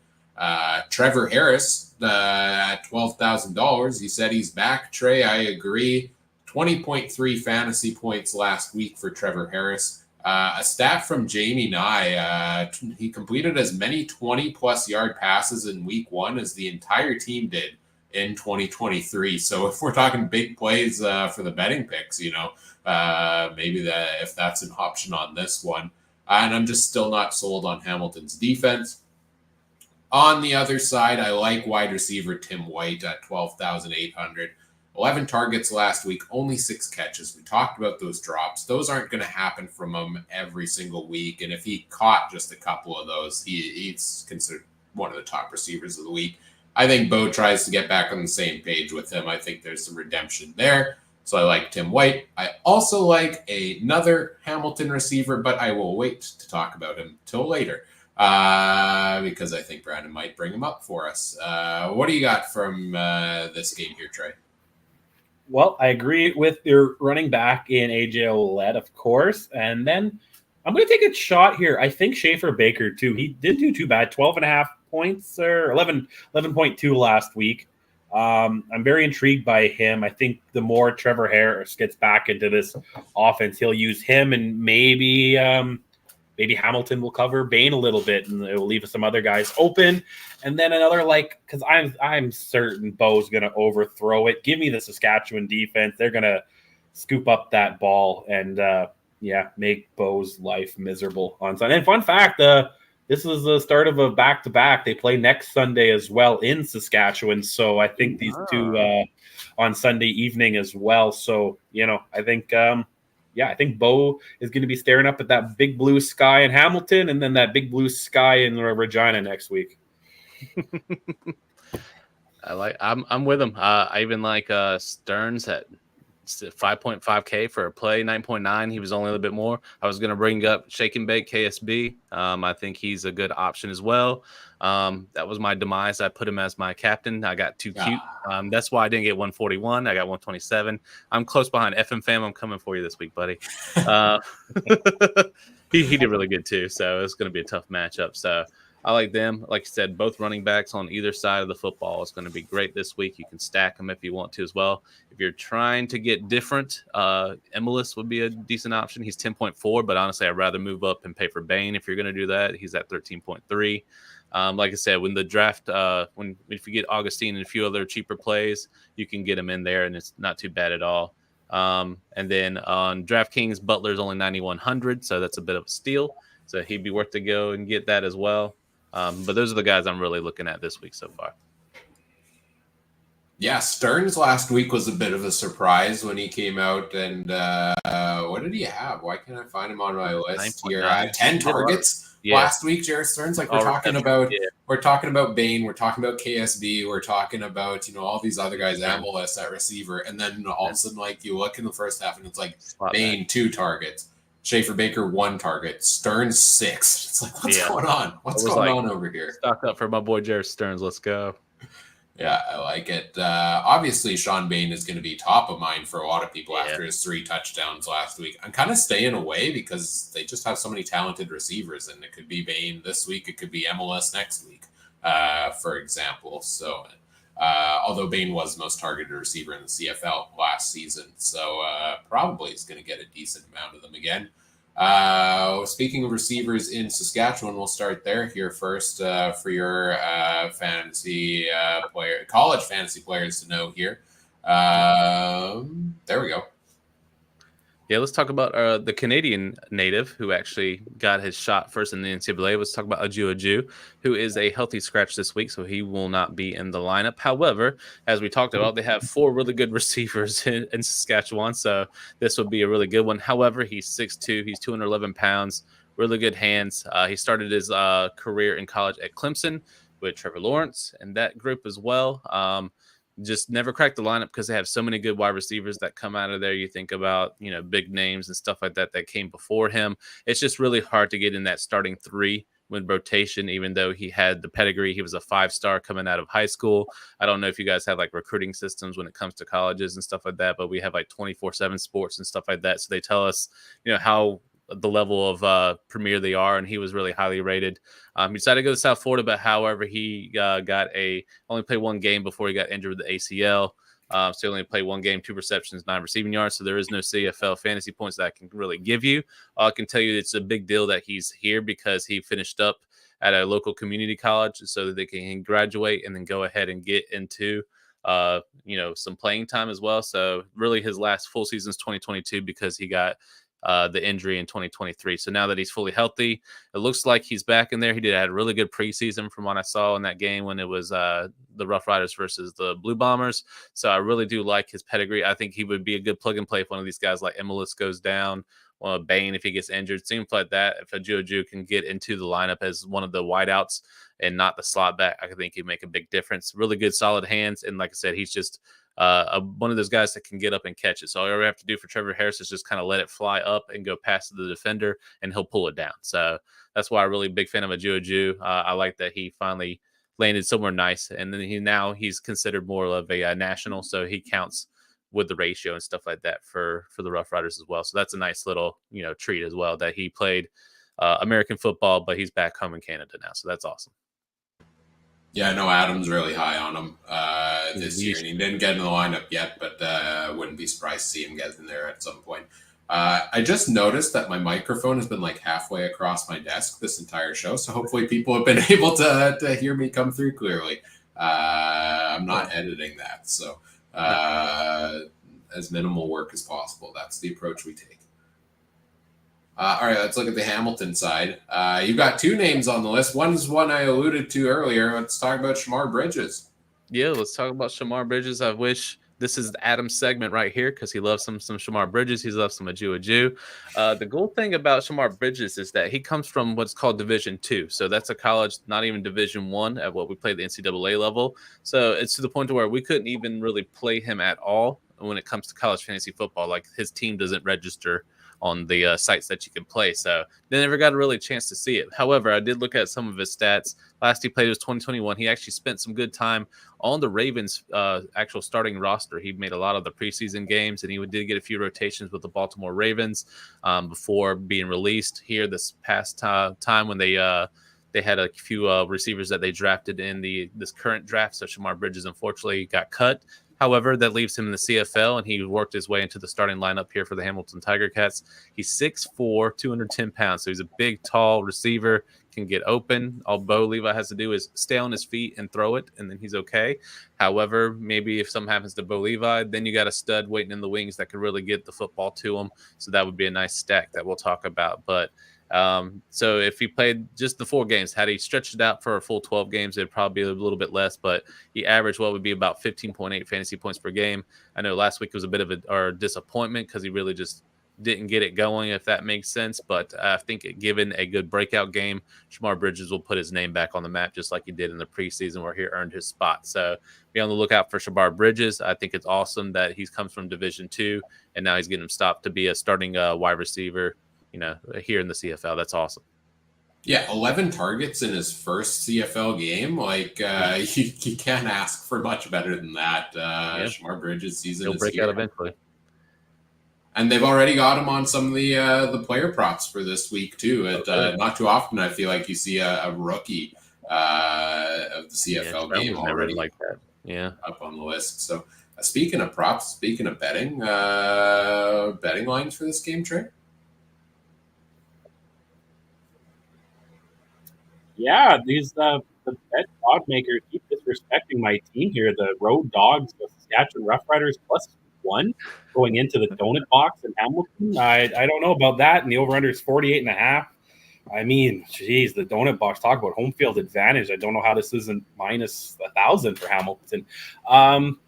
Trevor Harris at $12,000. He said he's back. Trey, I agree. 20.3 fantasy points last week for Trevor Harris. A stat from Jamie Nye, he completed as many 20-plus yard passes in week 1 as the entire team did in 2023. So if we're talking big plays for the betting picks, maybe if that's an option on this one. And I'm just still not sold on Hamilton's defense. On the other side, I like wide receiver Tim White at 12,800. 11 targets last week, only 6 catches. We talked about those drops. Those aren't going to happen from him every single week. And if he caught just a couple of those, he's considered one of the top receivers of the week. I think Bo tries to get back on the same page with him. I think there's some redemption there. So I like Tim White. I also like another Hamilton receiver, but I will wait to talk about him till later because I think Brandon might bring him up for us. What do you got from this game here, Trey? Well, I agree with your running back in AJ Ouellette, of course. And then I'm going to take a shot here. I think Schaefer Baker, too. He didn't do too bad. 12.5 points or 11.2 last week. I'm very intrigued by him. I think the more Trevor Harris gets back into this offense, he'll use him, and maybe Hamilton will cover Bain a little bit, and it will leave some other guys open. And then another, because I'm certain Bo's going to overthrow it. Give me the Saskatchewan defense. They're going to scoop up that ball and, make Bo's life miserable on Sunday. And fun fact, this is the start of a back-to-back. They play next Sunday as well in Saskatchewan. So I think these two on Sunday evening as well. So, I think I think Bo is going to be staring up at that big blue sky in Hamilton and then that big blue sky in Regina next week. I'm with him. I even like Stearns at 5.5K for a play, 9.9. He was only a little bit more. I was going to bring up Shake and Bake KSB. I think he's a good option as well. That was my demise. I put him as my captain. I got too cute. That's why I didn't get 141. I got 127. I'm close behind FM Fam. I'm coming for you this week, buddy. He did really good too. So it's going to be a tough matchup. So I like them. Like you said, both running backs on either side of the football is going to be great this week. You can stack them if you want to as well. If you're trying to get different, Emilus would be a decent option. He's 10.4, but honestly, I'd rather move up and pay for Bain if you're going to do that. He's at 13.3. Like I said, when the draft, if you get Augustine and a few other cheaper plays, you can get him in there, and it's not too bad at all. And then on DraftKings, Butler's only 9,100, so that's a bit of a steal. So he'd be worth to go and get that as well. But those are the guys I'm really looking at this week so far. Yeah, Stearns last week was a bit of a surprise when he came out. And what did he have? Why can't I find him on my list here? 10 targets last week, Jared Stearns. Like we're talking about Bain, we're talking about KSB, we're talking about all these other guys, MLS at receiver, and then all of a sudden, like you look in the first half and it's like Bain 2 targets. Schaefer Baker 1 target, Stearns 6. It's like, what's going on? What's going on over here? Stock up for my boy Jared Stearns. Let's go. Yeah, I like it. Obviously, Sean Bain is going to be top of mind for a lot of people after his 3 touchdowns last week. I'm kind of staying away because they just have so many talented receivers, and it could be Bain this week. It could be MLS next week, for example. So, although Bain was the most targeted receiver in the CFL last season, so probably is going to get a decent amount of them again. Speaking of receivers in Saskatchewan, we'll start there here first for your college fantasy players to know here. There we go. Yeah, let's talk about the Canadian native who actually got his shot first in the NCAA. Let's talk about Aju, who is a healthy scratch this week, so he will not be in the lineup. However, as we talked about, they have 4 really good receivers in Saskatchewan, so this would be a really good one. However, he's 6'2", he's 211 pounds, really good hands. He started his career in college at Clemson with Trevor Lawrence and that group as well. Just never cracked the lineup because they have so many good wide receivers that come out of there. You think about, big names and stuff like that came before him. It's just really hard to get in that starting 3 with rotation, even though he had the pedigree. He was a 5-star coming out of high school. I don't know if you guys have recruiting systems when it comes to colleges and stuff like that, but we have 24/7 sports and stuff like that. So they tell us, how the level of premier they are, and he was really highly rated. He decided to go to South Florida, but however, he only played 1 game before he got injured with the ACL. So he only played 1 game, 2 receptions, 9 receiving yards. So there is no CFL fantasy points that I can really give you. I can tell you it's a big deal that he's here because he finished up at a local community college so that they can graduate and then go ahead and get into some playing time as well. So really his last full season is 2022 because he got the injury in 2023. So now that he's fully healthy, it looks like he's back in there. He had a really good preseason from what I saw in that game when it was the Rough Riders versus the Blue Bombers. So I really do like his pedigree. I think he would be a good plug and play if one of these guys like Emilus goes down. Bain, if he gets injured, seems like that. If a Juju can get into the lineup as one of the wideouts and not the slot back, I think he'd make a big difference. Really good, solid hands. And like I said, he's just one of those guys that can get up and catch it. So all you have to do for Trevor Harris is just kind of let it fly up and go past the defender, and he'll pull it down. So that's why I'm really big fan of a Juju. I like that he finally landed somewhere nice. And then he's considered more of a national, so he counts with the ratio and stuff like that for the Rough Riders as well. So that's a nice little, treat as well that he played American football, but he's back home in Canada now. So that's awesome. Yeah, no, Adam's really high on him this year, and he didn't get in the lineup yet, but wouldn't be surprised to see him get in there at some point. I just noticed that my microphone has been like halfway across my desk this entire show, so hopefully people have been able to hear me come through clearly. I'm not editing that, so as minimal work as possible. That's the approach we take. All right, let's look at the Hamilton side. You've got two names on the list. One's one I alluded to earlier. Let's talk about Shamar Bridges. Yeah, let's talk about Shamar Bridges. I wish this is Adam's segment right here because he loves some Shamar Bridges. He loves some Aju. The cool thing about Shamar Bridges is that he comes from what's called Division II. So that's a college, not even Division I at what we play the NCAA level. So it's to the point to where we couldn't even really play him at all when it comes to college fantasy football. Like his team doesn't register on the sites that you can play. So they never got a really chance to see it. However, I did look at some of his stats. Last he played was 2021. He actually spent some good time on the Ravens actual starting roster. He made a lot of the preseason games, and he did get a few rotations with the Baltimore Ravens before being released here this past time when they had a few receivers that they drafted in this current draft. So Shamar Bridges unfortunately got cut. However, that leaves him in the CFL, and he worked his way into the starting lineup here for the Hamilton Tiger Cats. He's 6'4", 210 pounds, so he's a big, tall receiver, can get open. All Bo Levi has to do is stay on his feet and throw it, and then he's okay. However, maybe if something happens to Bo Levi, then you got a stud waiting in the wings that could really get the football to him. So that would be a nice stack that we'll talk about. But so if he played just the 4 games, had he stretched it out for a full 12 games, it'd probably be a little bit less, but he averaged what would be about 15.8 fantasy points per game. I know last week was a bit of a disappointment because he really just didn't get it going, if that makes sense. But I think given a good breakout game, Shamar Bridges will put his name back on the map just like he did in the preseason where he earned his spot. So be on the lookout for Shamar Bridges. I think it's awesome that he comes from Division II and now he's getting him stopped to be a starting wide receiver here in the CFL. That's awesome. Yeah, 11 targets in his first CFL game. Like, you can't ask for much better than that. Shamar Bridges' season He'll break out eventually. And they've already got him on some of the player props for this week, too. Not too often, I feel like you see a rookie of the CFL game already like that. Yeah, up on the list. So, speaking of props, speaking of betting lines for this game, Trey? Yeah, these the bet dog makers keep disrespecting my team here. The Road Dogs, the Saskatchewan Roughriders +1 going into the donut box in Hamilton. I don't know about that. And the over-under is 48.5. I mean, geez, the donut box, talk about home field advantage. I don't know how this isn't minus 1,000 for Hamilton. Adam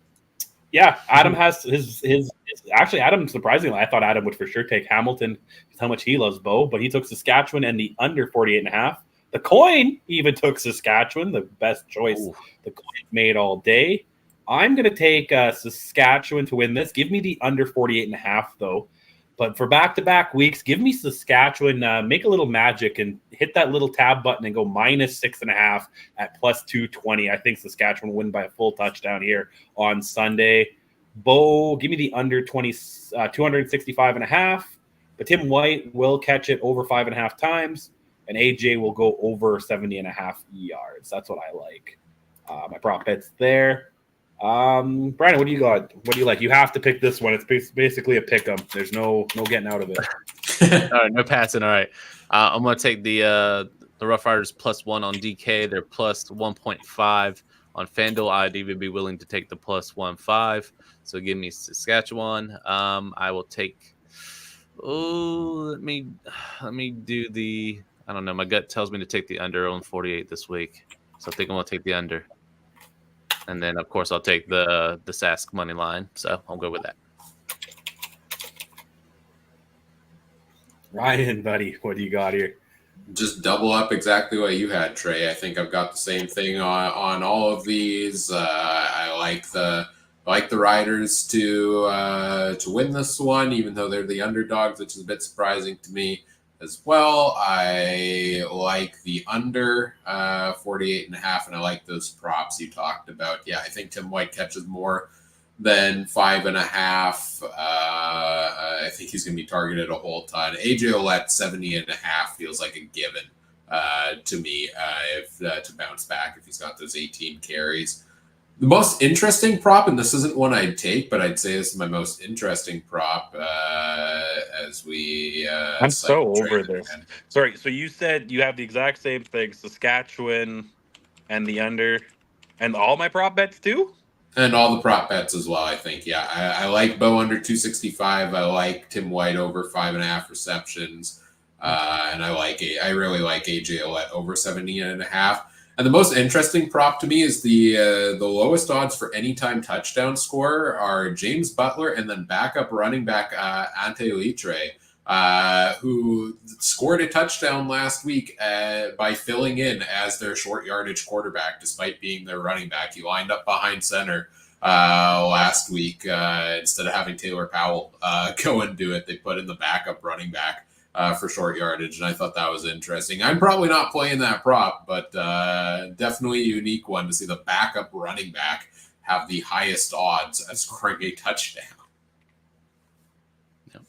has his actually, Adam, surprisingly, I thought Adam would for sure take Hamilton because how much he loves Bo, but he took Saskatchewan and the under 48.5. The coin even took Saskatchewan, the best choice the coin made all day. I'm going to take Saskatchewan to win this. Give me the under 48.5, though. But for back-to-back weeks, give me Saskatchewan. Make a little magic and hit that little tab button and go -6.5 at +220. I think Saskatchewan will win by a full touchdown here on Sunday. Bo, give me the under 265.5. But Tim White will catch it over 5.5 times. And AJ will go over 70.5 yards. That's what I like. My prop bet's there. Brandon, what do you got? What do you like? You have to pick this one. It's basically a pick 'em. There's no getting out of it. All right, no passing. All right. I'm going to take the Rough Riders +1 on DK. They're +1.5 on FanDuel. I'd even be willing to take the +1.5. So give me Saskatchewan. I will take Oh, let me do the. I don't know. My gut tells me to take the under on 48 this week, so I think I'm gonna take the under. And then, of course, I'll take the Sask money line. So I'll go with that. Ryan, buddy, what do you got here? Just double up exactly what you had, Trey. I think I've got the same thing on all of these. I like the Riders to win this one, even though they're the underdogs, which is a bit surprising to me as well. I like the under 48.5, and I like those props you talked about. Yeah, I think Tim White catches more than 5.5. I think he's going to be targeted a whole ton. AJ Ouellette 70.5 feels like a given to me if to bounce back if he's got those 18 carries. The most interesting prop, and this isn't one I'd take, but I'd say this is my most interesting prop as we. I'm so over this. Again. Sorry, so you said you have the exact same thing, Saskatchewan and the under, and all my prop bets too? And all the prop bets as well, I think. Yeah, I like Bo under 265. I like Tim White over 5.5 receptions. And I really like AJ Ouellette over 17.5. And the most interesting prop to me is the lowest odds for anytime touchdown scorer are James Butler and then backup running back Ante Litre, who scored a touchdown last week by filling in as their short yardage quarterback, despite being their running back. He lined up behind center last week instead of having Taylor Powell go and do it. They put in the backup running back for short yardage, and I thought that was interesting. I'm probably not playing that prop, but definitely a unique one to see the backup running back have the highest odds at scoring a touchdown. Yep.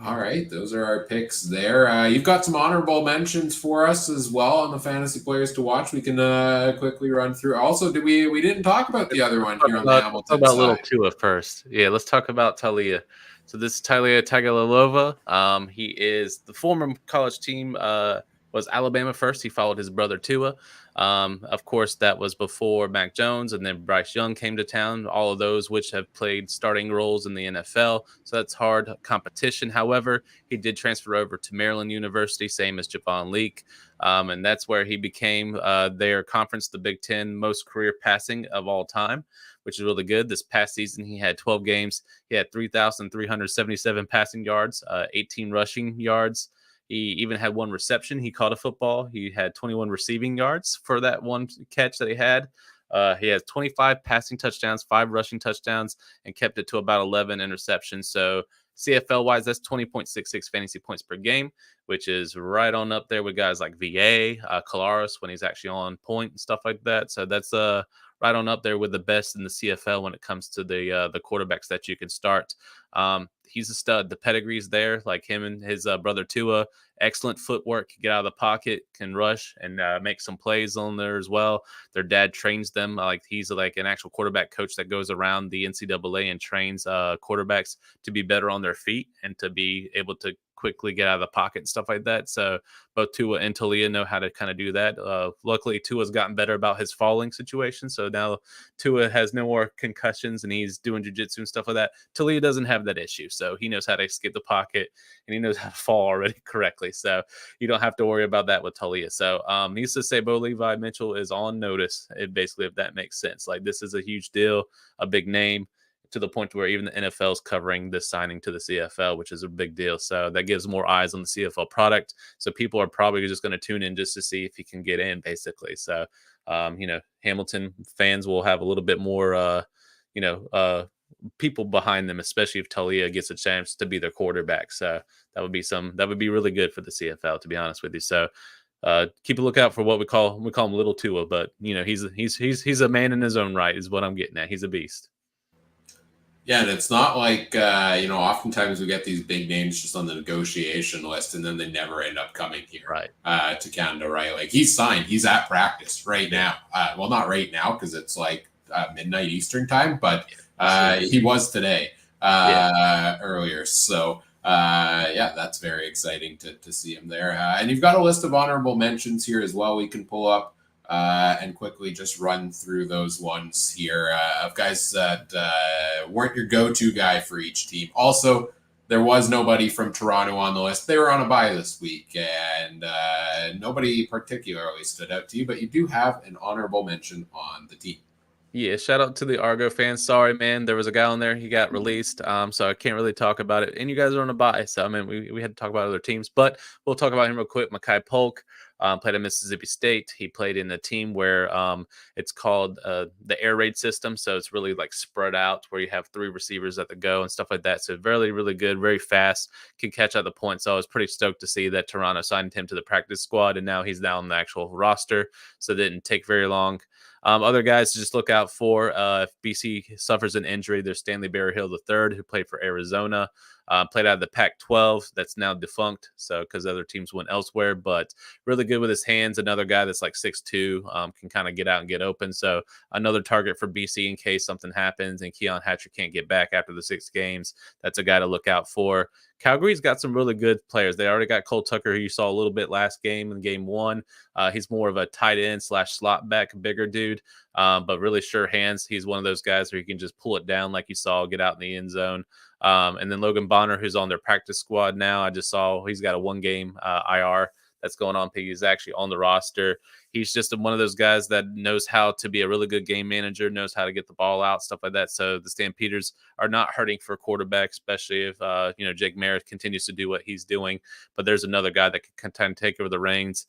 All right, those are our picks there. You've got some honorable mentions for us as well on the fantasy players to watch. We can quickly run through. Also, we didn't talk about the other one here on the Hamilton talk about side. little Tua first. Yeah, let's talk about Talia. So this is Talia Tagovailoa. He is the former college team was Alabama first. He followed his brother Tua. Of course, that was before Mac Jones, and then Bryce Young came to town. All of those which have played starting roles in the NFL. So that's hard competition. However, he did transfer over to Maryland University, same as Javon Leake. And that's where he became their conference, the Big Ten, most career passing of all time, which is really good. This past season, he had 12 games. He had 3,377 passing yards, 18 rushing yards. He even had one reception. He caught a football. He had 21 receiving yards for that one catch that he had. He has 25 passing touchdowns, 5 rushing touchdowns, and kept it to about 11 interceptions. So CFL-wise, that's 20.66 fantasy points per game, which is right on up there with guys like VA, Kalaris when he's actually on point and stuff like that. So that's right on up there with the best in the CFL when it comes to the quarterbacks that you can start. He's a stud. The pedigree's there, like him and his brother Tua. Excellent footwork, can get out of the pocket, can rush, and make some plays on there as well. Their dad trains them. Like he's like an actual quarterback coach that goes around the NCAA and trains quarterbacks to be better on their feet and to be able to quickly get out of the pocket and stuff like that. So both Tua and Talia know how to kind of do that. Luckily, Tua's gotten better about his falling situation. So now Tua has no more concussions and he's doing jiu-jitsu and stuff like that. Talia doesn't have that issue. So he knows how to skip the pocket and he knows how to fall already correctly. So you don't have to worry about that with Talia. So needs to say Bo Levi Mitchell is on notice, basically, if that makes sense. Like this is a huge deal, a big name, to the point where even the NFL is covering this signing to the CFL, which is a big deal. So that gives more eyes on the CFL product. So people are probably just going to tune in just to see if he can get in, basically. So, Hamilton fans will have a little bit more, people behind them, especially if Talia gets a chance to be their quarterback. So that would be really good for the CFL, to be honest with you. So keep a lookout for what we call him Little Tua, but he's a man in his own right, is what I'm getting at. He's a beast. Yeah, and it's not like, oftentimes we get these big names just on the negotiation list and then they never end up coming here to Canada, right? Like he's signed, he's at practice right now. Well, not right now because it's like midnight Eastern time, but he was today earlier. So, that's very exciting to see him there. And you've got a list of honorable mentions here as well we can pull up. and quickly just run through those ones here of guys that weren't your go-to guy for each team. Also, there was nobody from Toronto on the list. They were on a bye this week, and nobody particularly stood out to you, but you do have an honorable mention on the team. Yeah, shout out to the Argo fans. Sorry, man. There was a guy on there. He got released. So I can't really talk about it. And you guys are on a bye. So, I mean, we had to talk about other teams. But we'll talk about him real quick. Makai Polk played at Mississippi State. He played in a team where it's called the air raid system. So it's really like spread out where you have 3 receivers at the go and stuff like that. So really, really good, very fast, can catch out the point. So I was pretty stoked to see that Toronto signed him to the practice squad. And now he's now on the actual roster. So it didn't take very long. Other guys to just look out for if BC suffers an injury, there's Stanley Berryhill III, who played for Arizona, played out of the Pac-12. That's now defunct, so because other teams went elsewhere, but really good with his hands. Another guy that's like 6'2", can kind of get out and get open. So another target for BC in case something happens and Keon Hatcher can't get back after the 6 games. That's a guy to look out for. Calgary's got some really good players. They already got Cole Tucker, who you saw a little bit last game in game 1. He's more of a tight end / slot back, bigger dude, but really sure hands. He's one of those guys where you can just pull it down like you saw, get out in the end zone. And then Logan Bonner, who's on their practice squad now. I just saw he's got a 1-game IR that's going on. He's actually on the roster. He's just one of those guys that knows how to be a really good game manager, knows how to get the ball out, stuff like that. So the Stampeders are not hurting for a quarterback, especially if Jake Merritt continues to do what he's doing. But there's another guy that can kind of take over the reins.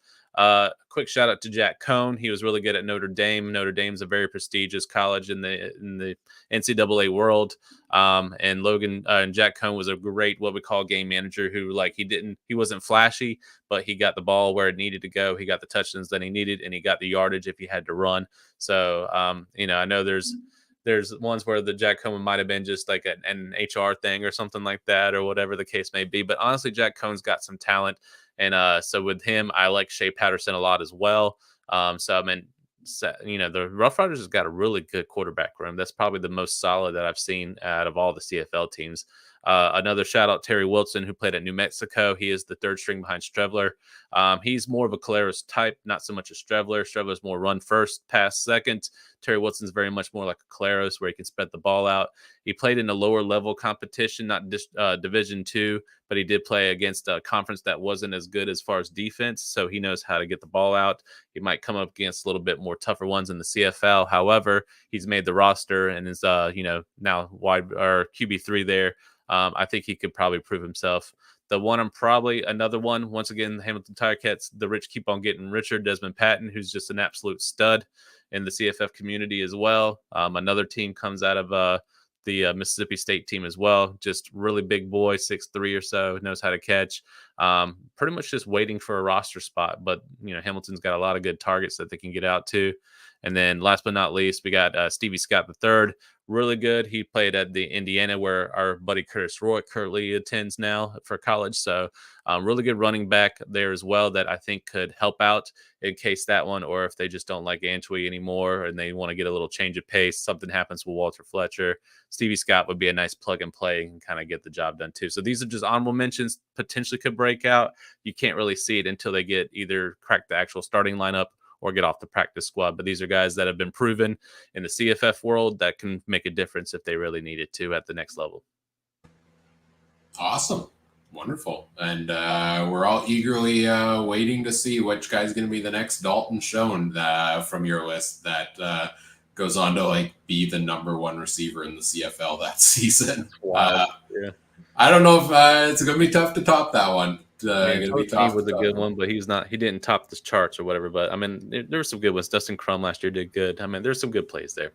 Quick shout out to Jack Cohn. He was really good at Notre Dame. Notre Dame's a very prestigious college in the NCAA world. And Logan and Jack Cohn was a great what we call game manager who he wasn't flashy, but he got the ball where it needed to go. He got the touchdowns that he needed, and he got the yardage if he had to run. So I know there's ones where the Jack Cohn might have been just like an HR thing or something like that, or whatever the case may be. But honestly, Jack Cohn's got some talent. And so with him, I like Shea Patterson a lot as well. The Rough Riders has got a really good quarterback room. That's probably the most solid that I've seen out of all the CFL teams. Another shout out, Terry Wilson, who played at New Mexico. He is the 3rd string behind Strevler. He's more of a Caleros type, not so much a Strevler. Strevler's more run first, pass second. Terry Wilson's very much more like a Caleros, where he can spread the ball out. He played in a lower level competition, not Division II, but he did play against a conference that wasn't as good as far as defense. So he knows how to get the ball out. He might come up against a little bit more tougher ones in the CFL. However, he's made the roster and is now wide or QB3 there. I think he could probably prove himself. The one another one, once again, the Hamilton Tiger Cats, the rich keep on getting richer. Desmond Patton, who's just an absolute stud in the CFF community as well. Another team comes out of the Mississippi State team as well. Just really big boy, 6'3" or so, knows how to catch. Pretty much just waiting for a roster spot. But, Hamilton's got a lot of good targets that they can get out to. And then last but not least, we got Stevie Scott III. Really good. He played at the Indiana where our buddy Curtis Roy currently attends now for college. So really good running back there as well that I think could help out in case that one, or if they just don't like Antwi anymore and they want to get a little change of pace, something happens with Walter Fletcher. Stevie Scott would be a nice plug and play and kind of get the job done too. So these are just honorable mentions, potentially could break out. You can't really see it until they get either crack the actual starting lineup or get off the practice squad. But these are guys that have been proven in the CFF world that can make a difference if they really needed to at the next level. Awesome. Wonderful. And we're all eagerly waiting to see which guy's going to be the next Dalton Schoen from your list that goes on to be the number 1 receiver in the CFL that season. Wow. Yeah. I don't know if it's going to be tough to top that one. He was a good one, but he didn't top the charts or whatever. But I mean, there were some good ones. Dustin Crum last year did good. I mean, there's some good plays there.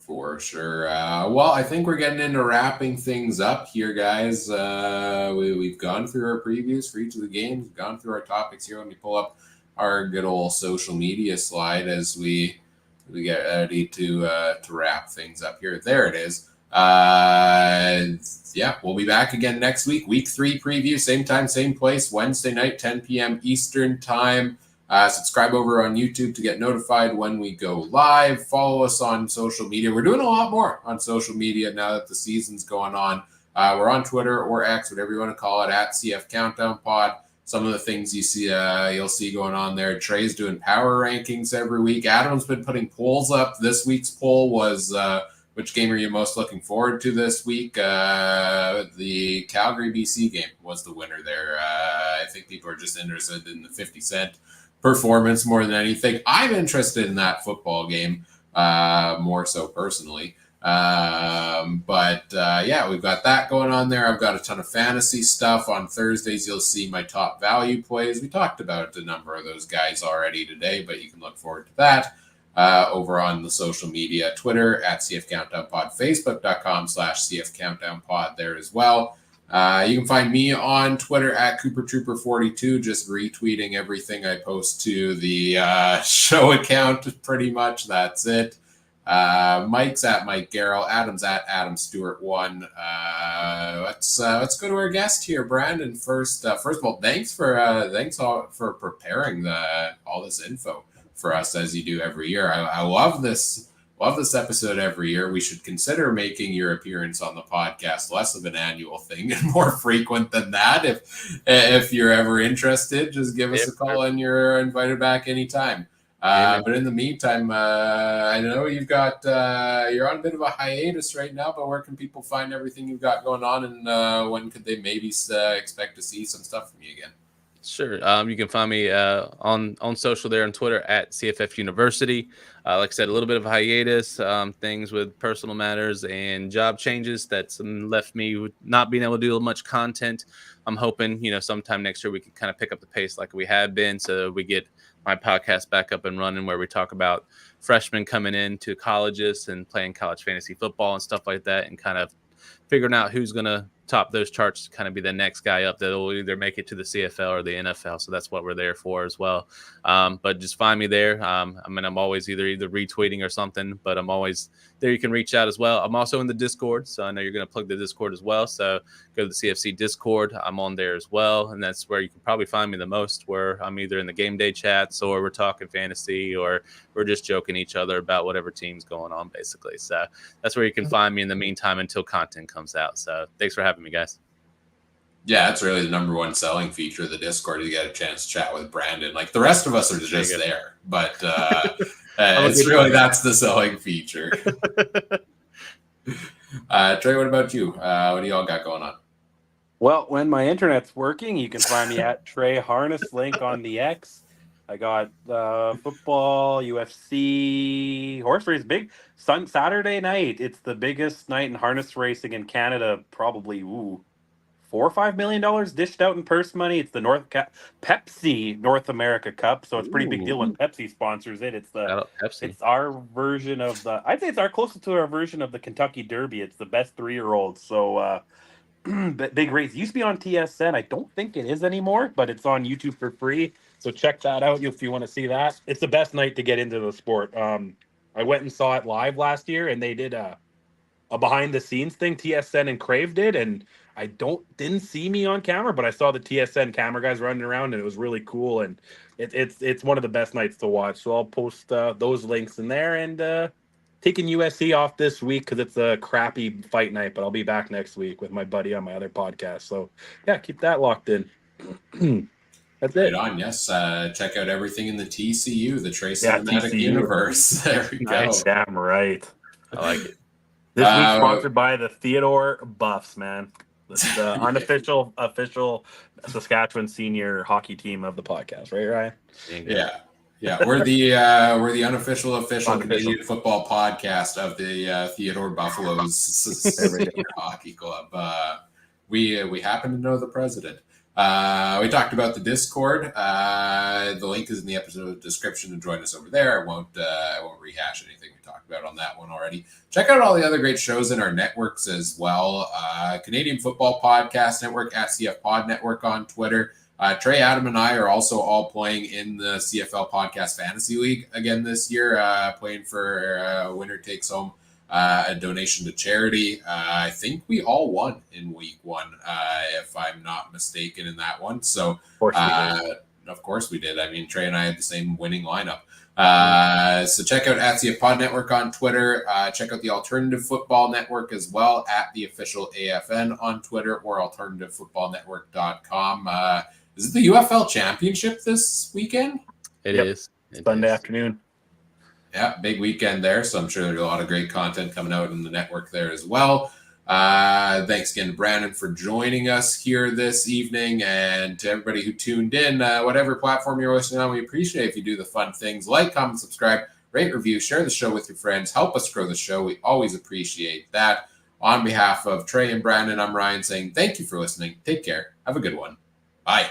For sure. Well, I think we're getting into wrapping things up here, guys. We've gone through our previews for each of the games. We've gone through our topics here. Let me pull up our good old social media slide as we get ready to wrap things up here. There it is. We'll be back again next week. Week 3 preview, same time, same place, Wednesday night, 10 p.m. Eastern time. Subscribe over on YouTube to get notified when we go live. Follow us on social media. We're doing a lot more on social media now that the season's going on. We're on Twitter or X, whatever you want to call it, at CF Countdown Pod. some of the things you see, you'll see going on there. Trey's doing power rankings every week. Adam's been putting polls up. This week's poll was, which game are you most looking forward to this week? The Calgary BC game was the winner there. I think people are just interested in the 50 Cent performance more than anything. I'm interested in that football game more so personally. Yeah, we've got that going on there. I've got a ton of fantasy stuff. On Thursdays, you'll see my top value plays. We talked about a number of those guys already today, but you can look forward to that over on the social media, Twitter at CF Countdown Pod, Facebook.com/CF Countdown Pod there as well. You can find me on Twitter at CooperTrooper42, just retweeting everything I post to the show account pretty much. That's it. Mike's at Mike Garrell, Adam's at Adam Stewart 1. Let's go to our guest here, Brandon. First of all, thanks for preparing all this info for us as you do every year. I love this episode every year. We should consider making your appearance on the podcast less of an annual thing and more frequent than that. If you're ever interested, just give us a call and you're invited back anytime. But in the meantime, I know you've got you're on a bit of a hiatus right now, but where can people find everything you've got going on, and when could they maybe expect to see some stuff from you again? Sure. You can find me on social there on Twitter at CFF University. Like I said, a little bit of a hiatus, things with personal matters and job changes that's left me with not being able to do much content. I'm hoping, sometime next year we can kind of pick up the pace like we have been, so we get my podcast back up and running, where we talk about freshmen coming into colleges and playing college fantasy football and stuff like that, and kind of figuring out who's going to top those charts to kind of be the next guy up that will either make it to the CFL or the NFL. So that's what we're there for as well. But just find me there. I'm always either retweeting or something, but I'm always there. You can reach out as well. I'm also in the Discord, so I know you're going to plug the Discord as well. So go to the CFC Discord. I'm on there as well, and that's where you can probably find me the most, where I'm either in the game day chats or we're talking fantasy or we're just joking each other about whatever team's going on, basically. So that's where you can find me in the meantime until content comes out. So thanks for having me, guys. Yeah, that's really the number one selling feature of the Discord. You get a chance to chat with Brandon. Like, the rest of us are just there, but it's really that's the selling feature. Trey, what about you? What do you all got going on? Well, when my internet's working, you can find me at Trey Harness, link on the X. I got football, UFC, horse race, big Saturday night. It's the biggest night in harness racing in Canada, probably $4 or $5 million dished out in purse money. It's the Pepsi North America Cup, so it's a pretty big deal when Pepsi sponsors it. It's our version of I'd say it's our closest to our version of the Kentucky Derby. It's the best 3-year-olds. So big race. It used to be on TSN. I don't think it is anymore, but it's on YouTube for free. So check that out if you want to see that. It's the best night to get into the sport. I went and saw it live last year, and they did a behind the scenes thing. TSN and Crave did, and I didn't see me on camera, but I saw the TSN camera guys running around, and it was really cool. And it's one of the best nights to watch. So I'll post those links in there, and taking USC off this week because it's a crappy fight night, but I'll be back next week with my buddy on my other podcast. So yeah, keep that locked in. That's it. Right on. Yes. Check out everything in the TCU, the Trey Cinematic TCU. Universe. There we go. Damn right. I like it. This week sponsored by the Theodore Buffs, man. The unofficial official Saskatchewan senior hockey team of the podcast, right, Ryan? Yeah. We're the unofficial Canadian football podcast of the Theodore Buffaloes Hockey Club. We happen to know the president. We talked about the Discord. The link is in the episode description, and join us over there. I won't rehash anything we talked about on that one already. Check out all the other great shows in our networks as well. Canadian Football Podcast Network at CF Pod Network on Twitter. Trey, Adam, and I are also all playing in the CFL Podcast Fantasy League again this year, playing for winner takes home a donation to charity. I think we all won in week one, if I'm not mistaken, in that one. So, of course we did. I mean, Trey and I had the same winning lineup. So check out at CF Pod Network on Twitter. Check out the Alternative Football Network as well at the official AFN on Twitter, or alternativefootballnetwork.com. Is it the UFL Championship this weekend? It Yep. is. It Sunday is. afternoon. Yeah, big weekend there. So I'm sure there's a lot of great content coming out in the network there as well. Thanks again to Brandon for joining us here this evening, and to everybody who tuned in, whatever platform you're listening on, we appreciate if you do the fun things like, comment, subscribe, rate, review, share the show with your friends, help us grow the show. We always appreciate that. On behalf of Trey and Brandon, I'm Ryan saying thank you for listening. Take care. Have a good one. Bye.